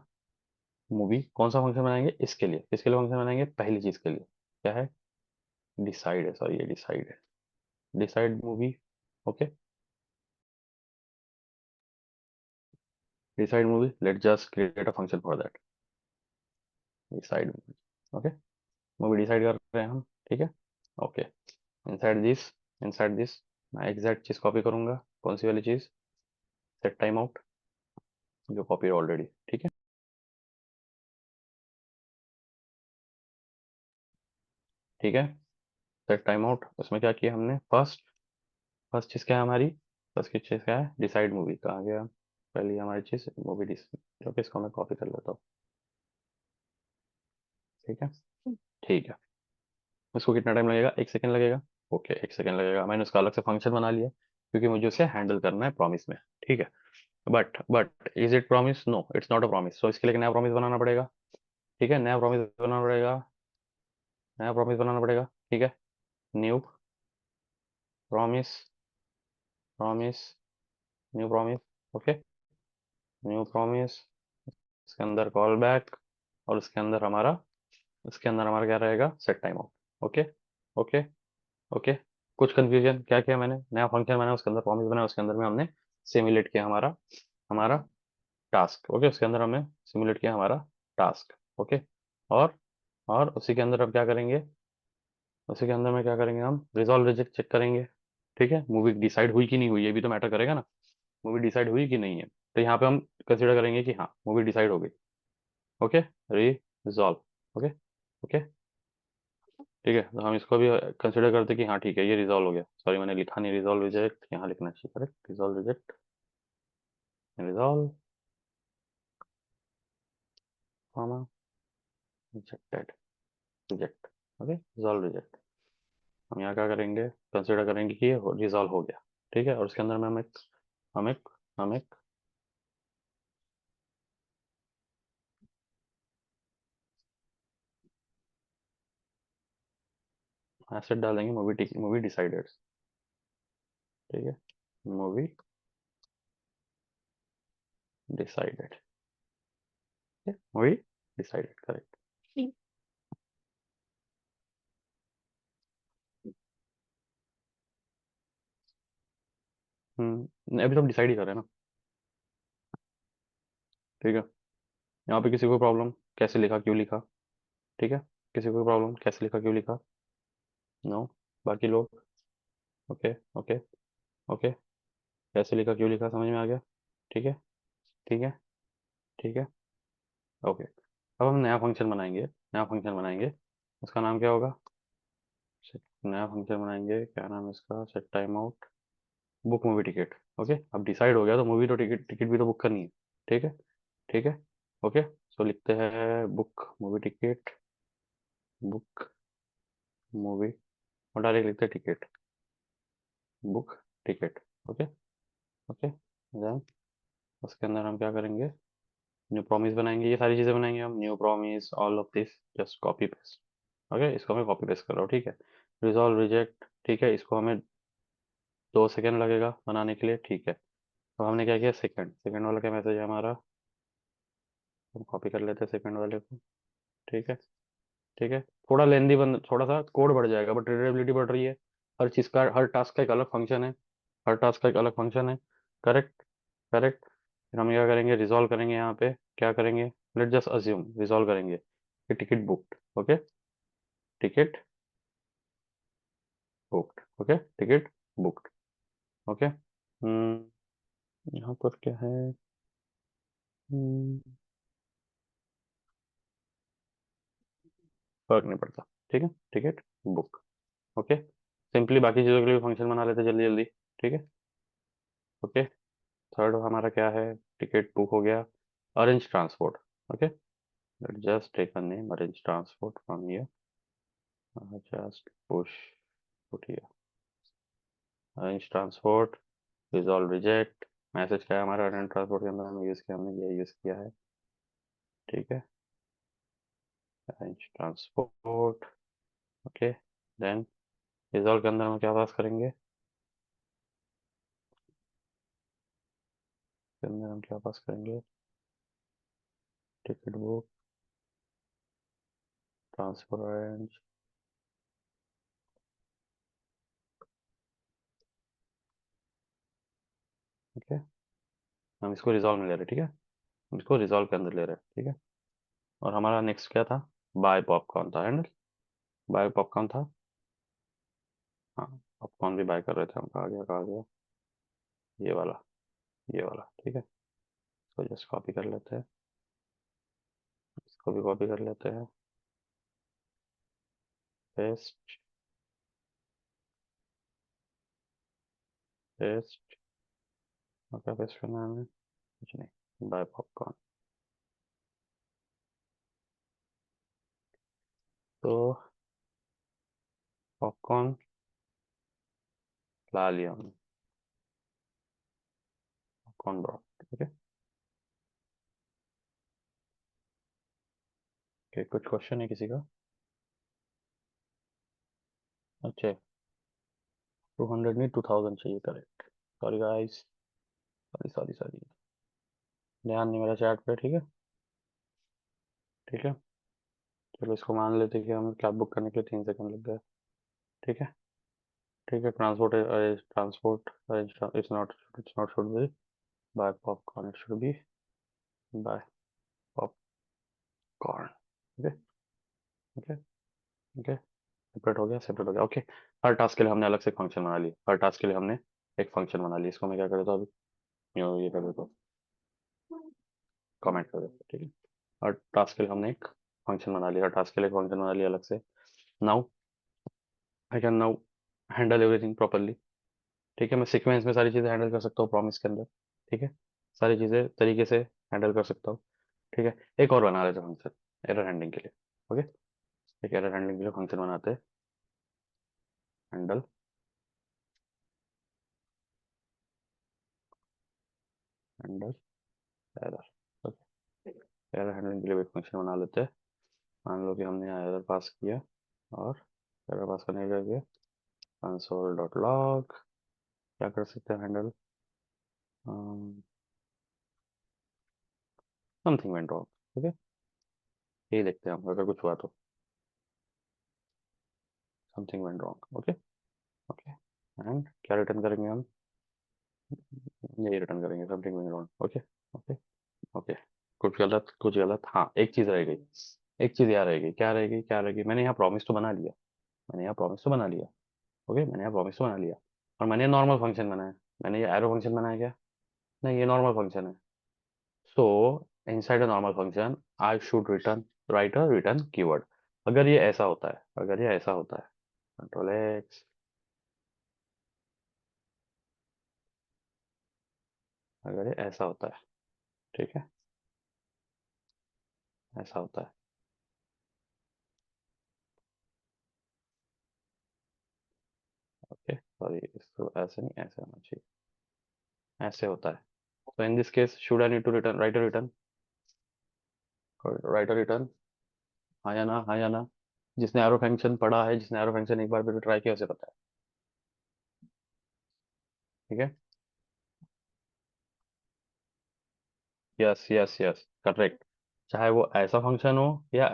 मूवी, कौन सा फंक्शन बनाएंगे इसके लिए, किसके लिए फंक्शन बनाएंगे? पहली चीज़ के लिए, क्या है? डिसाइड है, सॉरी, ये डिसाइड है, decide movie, okay. Decide movie, late just create a function for that, decide, okay, movie decide कर रहे हैं हम, ठीक है। Okay, inside this, inside this मैं एग्जैक्ट चीज कॉपी करूंगा। कौन सी वाली चीज? सेट टाइम आउट, जो कॉपी ऑलरेडी, ठीक है। ठीक है, सेट टाइम आउट, उसमें क्या किया हमने? फर्स्ट, फर्स्ट चीज क्या है हमारी? फर्स्ट की चीज क्या है? डिसाइड मूवी, कहाँ गया पहली हमारी चीज? मूवी डिस, ओके, इसको मैं कॉपी कर लेता हूँ, ठीक है। ठीक है, उसको कितना टाइम लगेगा? 1 सेकंड लगेगा। ओके, 1 सेकंड लगेगा, मैंने उसका अलग से फंक्शन बना लिया क्योंकि मुझे उसे हैंडल करना है प्रॉमिस में, ठीक है। But is it promise? No, it's not a promise, so इसके लिए एक नया प्रॉमिस बनाना पड़ेगा, ठीक है। नया प्रॉमिस बनाना पड़ेगा, नया प्रॉमिस बनाना पड़ेगा, ठीक है। New promise, promise, new promise, okay, new promise, इसके अंदर कॉल बैक, और उसके अंदर हमारा क्या रहेगा? Set time out, okay, okay, okay. कुछ कंफ्यूजन? क्या किया मैंने? नया फंक्शन बनाया, उसके अंदर प्रॉमिस बनाया, उसके अंदर में हमने सिमुलेट किया हमारा हमारा टास्क, ओके, उसके अंदर हमने सिमुलेट किया हमारा टास्क, ओके। और और उसी के अंदर अब क्या करेंगे? उसी के अंदर में क्या करेंगे? हम रिजॉल्व रिजेक्ट चेक करेंगे, ठीक है। मूवी डिसाइड हुई कि नहीं हुई, ये भी तो मैटर करेगा ना, मूवी डिसाइड हुई कि नहीं है। तो यहाँ पे हम कंसिडर करेंगे कि हाँ, मूवी डिसाइड हो गई, ओके, रिजॉल्व, ओके, ओके, ठीक है। तो हम इसको भी कंसिडर करते कि हाँ ठीक है, ये रिजॉल्व हो गया। सॉरी, मैंने लिखा नहीं रिजॉल्व रिजेक्ट, यहाँ लिखना चाहिए, correct, resolve reject, resolve, comma, rejected, reject, okay, resolve reject. हम यहाँ क्या करेंगे? कंसिडर करेंगे कि ये रिजॉल्व हो गया, ठीक है। और उसके अंदर में हम एक हम एक एसेट डालेंगे, मूवी डिसाइडेड, ठीक है, movie decided, movie decided, correct. अभी तो हम डिसाइड ही कर रहे हैं ना, ठीक है। यहाँ पे किसी को प्रॉब्लम? कैसे लिखा, क्यों लिखा? ठीक है, किसी को प्रॉब्लम कैसे लिखा, क्यों लिखा? नो, बाकी लोग? ओके, ओके, ओके, कैसे लिखा, क्यों लिखा, समझ में आ गया, ठीक है, ठीक है, ठीक है, ओके। अब हम नया फंक्शन बनाएंगे, नया फंक्शन बनाएंगे, उसका नाम क्या होगा? नया फंक्शन बनाएंगे, क्या नाम है इसका? Set time out, book movie ticket, okay. अब डिसाइड हो गया तो मूवी तो टिकट टिकट भी तो बुक करनी है, ठीक है, ठीक है, ओके। सो लिखते हैं book movie ticket, book movie, और डायरेक्ट लिखते हैं ticket, book ticket, okay, okay. Then उसके अंदर हम क्या करेंगे? न्यू प्रॉमिस बनाएंगे, ये सारी चीज़ें बनाएंगे हम, new promise, all of this, just copy paste, okay. इसको हमें कॉपी पेस्ट कर रहा हूँ, ठीक है। रिजॉल्व रिजेक्ट, ठीक है, इसको हमें 2 सेकेंड लगेगा बनाने के लिए, ठीक है। तो हमने क्या किया? सेकंड, सेकंड वाला क्या मैसेज है हमारा? हम कॉपी कर लेते हैं सेकंड वाले को, ठीक है, ठीक है। थोड़ा लेंदी बन, थोड़ा सा कोड बढ़ जाएगा, बट रीडेबिलिटी बढ़ रही है। हर चीज़ का, हर टास्क का एक अलग फंक्शन है, हर टास्क का एक अलग फंक्शन है, करेक्ट, करेक्ट। फिर हम क्या करेंगे? रिजॉल्व करेंगे, यहाँ पे क्या करेंगे? लेट जस्ट अज्यूम, रिजॉल्व करेंगे कि ticket booked, okay, ticket booked, okay, ticket booked, okay. यहाँ पर क्या है? हम्म, फर्क नहीं पड़ता, ठीक है, टिकट बुक, ओके। सिंपली बाकी चीज़ों के लिए फंक्शन बना लेते जल्दी जल्दी, ठीक है, ओके। थर्ड हमारा क्या है? टिकट बुक हो गया। Arrange transport, okay, let just take a name, arrange transport from here, just push, put here, arrange transport, resolve reject. Message क्या है हमारा अरेंज ट्रांसपोर्ट के अंदर हमने यूज़ किया? हमने ये यूज़ किया है, ठीक है, arrange transport, okay. Then resolve के अंदर हम क्या पास करेंगे? के अंदर हम क्या पास करेंगे? टिकट बुक, ट्रांसफर अरेंज, ठीक है। हम इसको रिजॉल्व में ले रहे हैं, ठीक है, हम इसको रिजॉल्व के अंदर ले रहे हैं, ठीक है, और हमारा नेक्स्ट क्या था? बाय पॉपकॉर्न था, हैंडल। बाय पॉपकॉर्न था। हाँ, पॉपकॉर्न भी बाय कर रहे थे हम। कहा गया, कहा गया, ये वाला, ये वाला, ठीक है। इसको जस्ट कॉपी कर लेते हैं, इसको भी कॉपी कर लेते हैं, पेस्ट, पेस्ट। और क्या पेस्ट करना है हमें? कुछ नहीं, बाय पॉपकॉर्न। तो पॉपकॉर्न ला लिया हमने, पॉपकॉर्न ब्रॉट, ठीक है। ओके, कुछ क्वेश्चन है किसी का? अच्छा, 200 नहीं, 2000 चाहिए, correct. Sorry guys, sorry sorry sorry. ध्यान नहीं मेरा चैट पे, ठीक है। ठीक है, चलो इसको मान लेते हैं कि हमें कैब बुक करने के लिए 3 सेकंड लग गए। ठीक है, ठीक है। Transport, transport it's not should be buy popcorn, it should be buy popcorn. Okay, okay, okay. Separate हो गया, सेपरेट हो गया, ओके। हर टास्क के लिए हमने अलग से फंक्शन बना ली, हर टास्क के लिए हमने एक फंक्शन बना ली। इसको मैं क्या कर देता हूँ अभी, ये कर देता हूँ, कमेंट कर देता हूँ, ठीक है। हर टास्क के लिए हमने एक फंक्शन बना लिया, हर टास्क के लिए एक फंक्शन बना लिया अलग से। Now I can now handle everything properly. ठीक है, मैं सीक्वेंस में सारी चीज़ें हैंडल कर सकता हूँ प्रॉमिस के अंदर। ठीक है, सारी चीज़ें तरीके से हैंडल कर सकता हूँ। ठीक है, एक और बना लेते हैं फंक्शन एरर हैंडलिंग के लिए। ओके, एक एरर हैंडलिंग के लिए फंक्शन बनाते हैं, handle, handle error. Okay, error handling के लिए एक फंक्शन बना लेते हैं। मान लो कि हमने यहाँ एरर पास किया, और एरर पास करने के लिए कंसोल डॉट लॉग क्या कर सकते हैं, handle something went wrong. Okay, यही देखते हैं हम, अगर कुछ हुआ तो something went wrong. Okay, okay. And क्या रिटर्न करेंगे हम? यही रिटर्न करेंगे, something went wrong. Okay, okay, okay. कुछ गलत, कुछ गलत, हाँ एक चीज़ रह गई। एक चीज़ यहाँ रहेगी, क्या रहेगी, क्या रहेगी? मैंने यहाँ प्रॉमिस तो बना लिया, मैंने यहाँ प्रॉमिस तो बना लिया। ओके, मैंने यहाँ प्रॉमिस तो बना लिया, और मैंने नॉर्मल फंक्शन बनाया। मैंने ये एरो फंक्शन बनाया क्या? नहीं, ये नॉर्मल फंक्शन है। सो inside a normal function I should return, right a return keyword. अगर ये ऐसा होता है, अगर ये ऐसा होता है, कंट्रोल एक्स, अगर ये ऐसा होता है, ठीक है, ऐसा होता है, ओके सॉरी, इसको ऐसे नहीं, ऐसे होना चाहिए, ऐसे होता है। तो in this case should I need to return, right a return, right a return, हाँ या ना, हाँ या ना? जिसने एरो फंक्शन पढ़ा है, जिसने एरो फंक्शन एक बार भी ट्राई किया, उसे पता है। ठीक है, यस यस यस, करेक्ट। चाहे वो ऐसा फंक्शन हो, या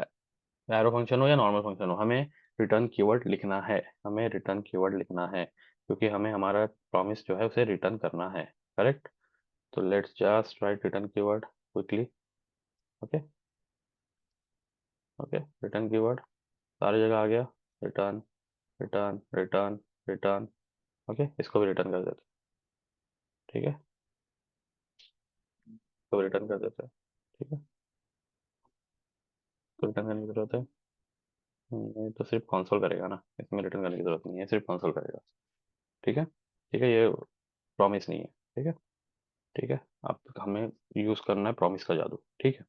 एरो फंक्शन हो, या नॉर्मल फंक्शन हो, हमें रिटर्न कीवर्ड लिखना है, हमें रिटर्न कीवर्ड लिखना है, क्योंकि हमें हमारा प्रॉमिस जो है उसे रिटर्न करना है। करेक्ट। तो let's just right return keyword quickly. Okay, okay, return keyword सारी जगह आ गया, return, return, return, return. Okay, इसको भी रिटर्न कर देते हैं, ठीक है, इसको रिटर्न कर देते हैं, ठीक है, इसको रिटर्न करने की जरूरत है। ये तो सिर्फ कंसोल करेगा ना, इसमें रिटर्न करने की जरूरत नहीं है, सिर्फ कंसोल करेगा। ठीक है, ठीक है, ये प्रॉमिस नहीं है। ठीक है, ठीक है। अब हमें यूज करना है प्रॉमिस का जादू। ठीक है,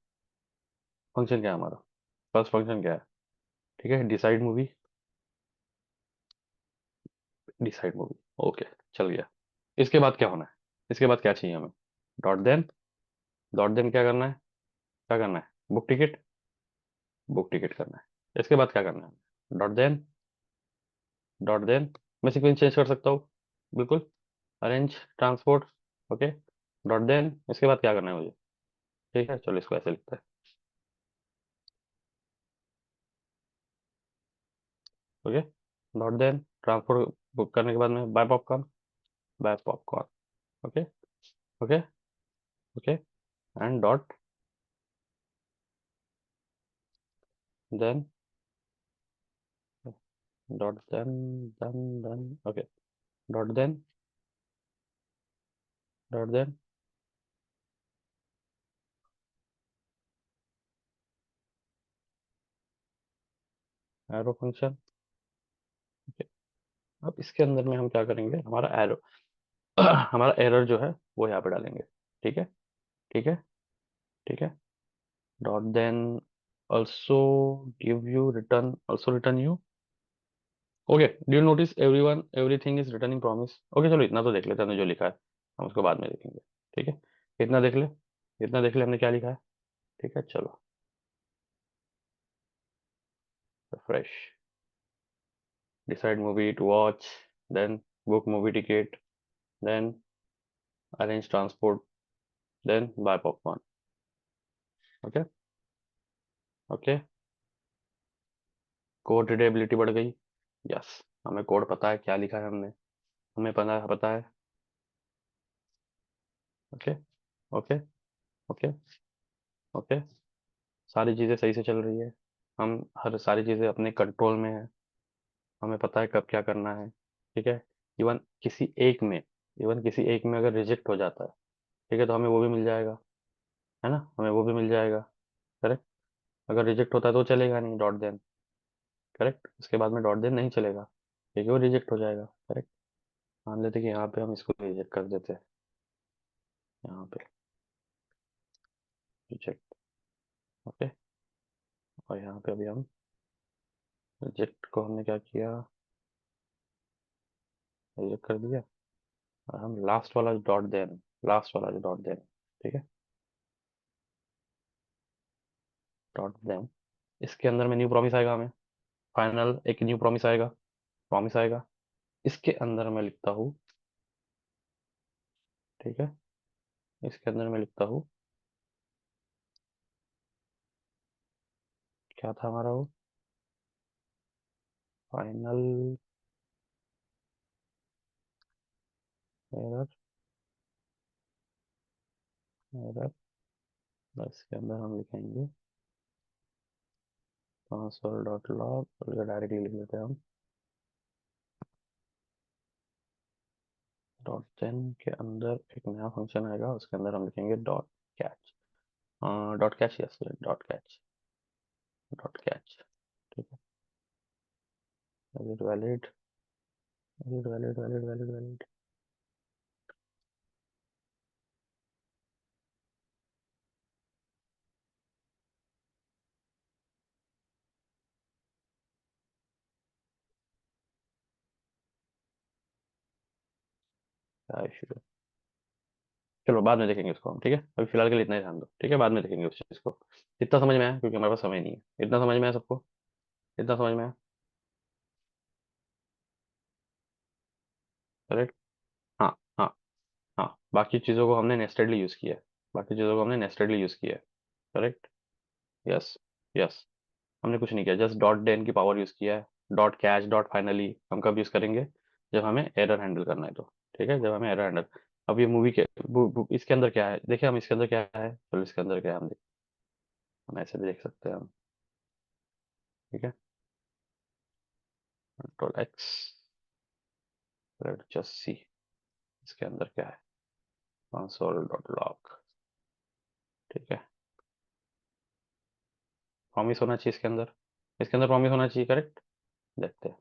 फंक्शन क्या है हमारा? फर्स्ट फंक्शन क्या है? ठीक है, decide movie, decide movie. Okay, चल गया। इसके बाद क्या होना है? इसके बाद क्या चाहिए हमें? डॉट देन, डॉट देन क्या करना है? क्या करना है? बुक टिकट, बुक टिकट करना है। इसके बाद क्या करना है? डॉट देन, डॉट देन, मैं सीक्वेंस चेंज कर सकता हूँ, बिल्कुल, arrange transport. Okay, dot then, इसके बाद क्या करना है मुझे? ठीक है, चलो इसको ऐसे लिखते हैं। Okay, dot then transport book करने के बाद में buy popcorn, buy popcorn. Okay, okay, okay. And dot, then dot then okay, dot then arrow function. अब इसके अंदर में हम क्या करेंगे, हमारा एरो हमारा एरर जो है वो यहाँ पे डालेंगे। ठीक है, ठीक है, ठीक है। Dot then also give you return, also return you. Okay, do you notice everyone everything is returning promise. Okay, चलो इतना तो देख लेते हैं हमने जो लिखा है, हम उसको बाद में देखेंगे। ठीक है, इतना देख ले, इतना देख ले हमने क्या लिखा है। ठीक है, चलो fresh, decide movie to watch, then book movie ticket, then arrange transport, then buy popcorn. Okay, okay. Code readability बढ़ गई। यस, हमें कोड पता है क्या लिखा है हमने, हमें पता पता है। Okay, okay, okay, okay. सारी चीज़ें सही से चल रही है, हम हर सारी चीज़ें अपने कंट्रोल में है, हमें पता है कब क्या करना है। ठीक है, इवन किसी एक में इवन किसी एक में अगर रिजेक्ट हो जाता है, ठीक है, तो हमें वो भी मिल जाएगा, है ना, हमें वो भी मिल जाएगा। करेक्ट, अगर रिजेक्ट होता है तो चलेगा नहीं डॉट देन। करेक्ट, उसके बाद में डॉट देन नहीं चलेगा क्योंकि वो रिजेक्ट हो जाएगा। करेक्ट, मान लेते कि यहाँ पे हम इसको रिजेक्ट कर देते हैं, यहाँ पे रिजेक्ट। ओके, और यहाँ पे अभी हम रिजेक्ट को हमने क्या किया, रिजेक्ट कर दिया, और हम लास्ट वाला डॉट देन, लास्ट वाला जो डॉट देन, ठीक है, डॉट देन, इसके अंदर में न्यू प्रॉमिस आएगा, हमें फाइनल एक न्यू प्रॉमिस आएगा, प्रॉमिस आएगा। इसके अंदर मैं लिखता हूँ, ठीक है, इसके अंदर मैं लिखता हूँ, क्या था हमारा वो, फाइनल एरर, एरर, बस इसके अंदर हम लिखेंगे कंसोल डॉट लॉग, डायरेक्टली लिख लेते हैं हम, डॉट देन के अंदर एक नया फंक्शन आएगा, उसके अंदर हम लिखेंगे dot catch, dot catch, yes dot catch, dot catch. ठीक है, valid valid valid valid valid valid valid. क्या इशू है, चलो बाद में देखेंगे उसको हम। ठीक है, अभी फिलहाल के लिए इतना ही ध्यान दो। ठीक है, बाद में देखेंगे उस चीज़ को। इतना समझ में आया, क्योंकि हमारे पास समय नहीं है। इतना समझ में आया सबको, इतना समझ में आया। करेक्ट, हाँ, हाँ, हाँ, बाकी चीज़ों को हमने नेस्टेडली यूज़ किया है, बाकी चीज़ों को हमने नेस्टेडली यूज़ किया है। करेक्ट, यस, यस, हमने कुछ नहीं किया, जस्ट डॉट देन की पावर यूज़ किया है। डॉट कैच, डॉट फाइनली हम कब यूज़ करेंगे, जब हमें एरर हैंडल करना है तो। ठीक है, जब हमें एरर हैंडल। अब ये मूवी के इसके अंदर क्या है, देखिए हम इसके अंदर क्या है, चलो इसके अंदर क्या है हम हम ऐसे भी देख सकते हैं हम। ठीक है, कंट्रोल एक्स, लेट जस्ट सी इसके अंदर क्या है, कंसोल डॉट लॉग। ठीक है, प्रॉमिस होना चाहिए इसके अंदर, इसके अंदर प्रॉमिस होना चाहिए। करेक्ट, देखते हैं,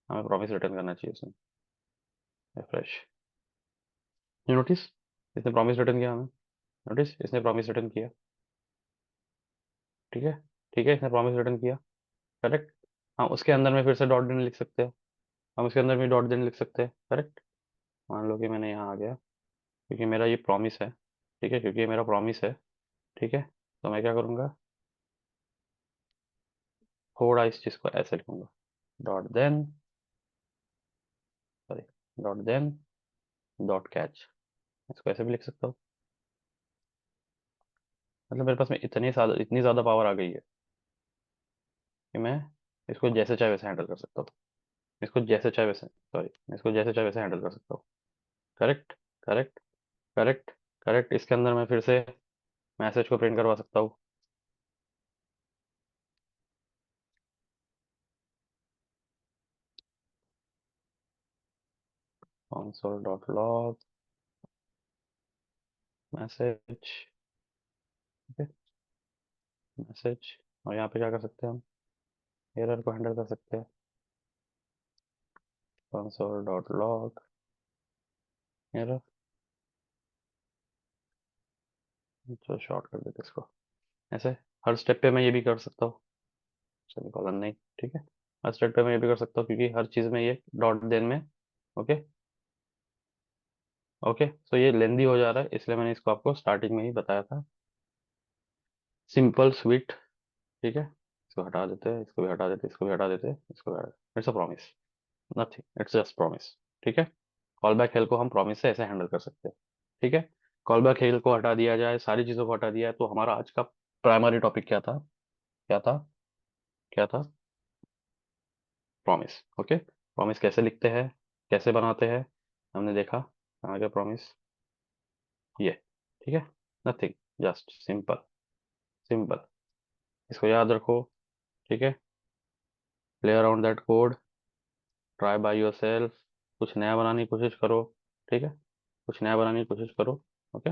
हमें प्रॉमिस रिटर्न करना चाहिए उसमें, रिफ्रेश। यू नोटिस, इसने प्रॉमिस रिटर्न किया हमें, नोटिस इसने प्रॉमिस रिटर्न किया। ठीक है, ठीक है, इसने प्रॉमिस रिटर्न किया। करेक्ट, हम उसके अंदर में फिर से डॉट देन लिख सकते हैं, हम उसके अंदर में डॉट देन लिख सकते हैं। करेक्ट, मान लो कि मैंने यहाँ आ गया, क्योंकि मेरा ये प्रॉमिस है। ठीक है, क्योंकि ये मेरा प्रॉमिस है। ठीक है, तो मैं क्या करूँगा, थोड़ा इस चीज़ को ऐसे लिखूंगा, dot then, sorry, dot then dot catch, इसको ऐसे भी लिख सकता हूँ। मतलब मेरे पास में इतनी ज़्यादा पावर आ गई है कि मैं इसको जैसे चाहे वैसे हैंडल कर सकता हूँ, इसको जैसे चाहे वैसे, सॉरी, इसको जैसे चाहे वैसे हैंडल कर सकता हूँ। करेक्ट, करेक्ट, करेक्ट, करेक्ट, इसके अंदर मैं फिर से मैसेज को प्रिंट करवा सकता हूँ। console.log message, message. और यहाँ पे क्या कर सकते हैं हम, एरर को हैंडल कर सकते हैं, console.log एरर, तो शॉर्ट कर देते इसको ऐसे। हर स्टेप पे मैं ये भी कर सकता हूँ, सेमीकोलन नहीं, ठीक है। हर स्टेप पे मैं ये भी कर सकता हूँ क्योंकि हर चीज़ में ये डॉट देन में। ओके, ओके, तो ये लेंदी हो जा रहा है इसलिए मैंने इसको आपको स्टार्टिंग में ही बताया था। सिंपल स्वीट, ठीक है। इसको हटा देते हैं, इसको भी हटा देते हैं, इसको भी हटा देते हैं, इसको भी हटा देते, it's a promise, nothing, it's just promise, ठीक है। कॉल बैक हेल को हम प्रॉमिस से ऐसे हैंडल कर सकते हैं, ठीक है। कॉल बैक हेल को हटा दिया जाए, सारी चीज़ों को हटा दिया है, तो हमारा आज का प्राइमरी टॉपिक क्या था, क्या था, क्या था, प्रॉमिस। ओके, प्रॉमिस कैसे लिखते हैं, कैसे बनाते हैं, हमने देखा। आ गया प्रॉमिस, ये, ठीक है। नथिंग, जस्ट सिंपल, सिंपल, इसको याद रखो, ठीक है। Play around that code, try by your self, कुछ नया बनाने की कोशिश करो, ठीक है। कुछ नया बनाने की कोशिश करो। Okay,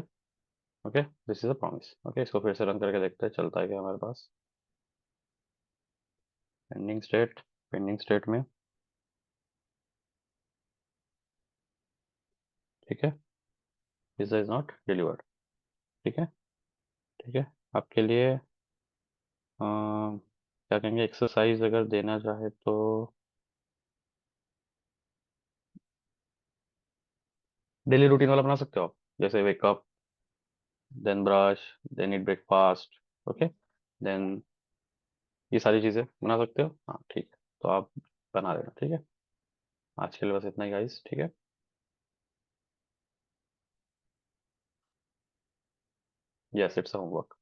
okay, this is a promise. Okay, इसको फिर से रन करके देखते हैं चलता है क्या हमारे पास। पेंडिंग स्टेट, पेंडिंग स्टेट में, ठीक है, पिज्जा इज नॉट डिलीवर्ड, ठीक है, ठीक है। आपके लिए क्या कहेंगे, एक्सरसाइज अगर देना चाहे तो डेली रूटीन वाला बना सकते हो आप, जैसे wake up, then brush, then eat breakfast, okay, then ये सारी चीज़ें बना सकते हो, हाँ ठीक है। तो आप बना लेना, ठीक है। आज के लिए बस इतना ही गाइस, ठीक है। Yes, it's homework.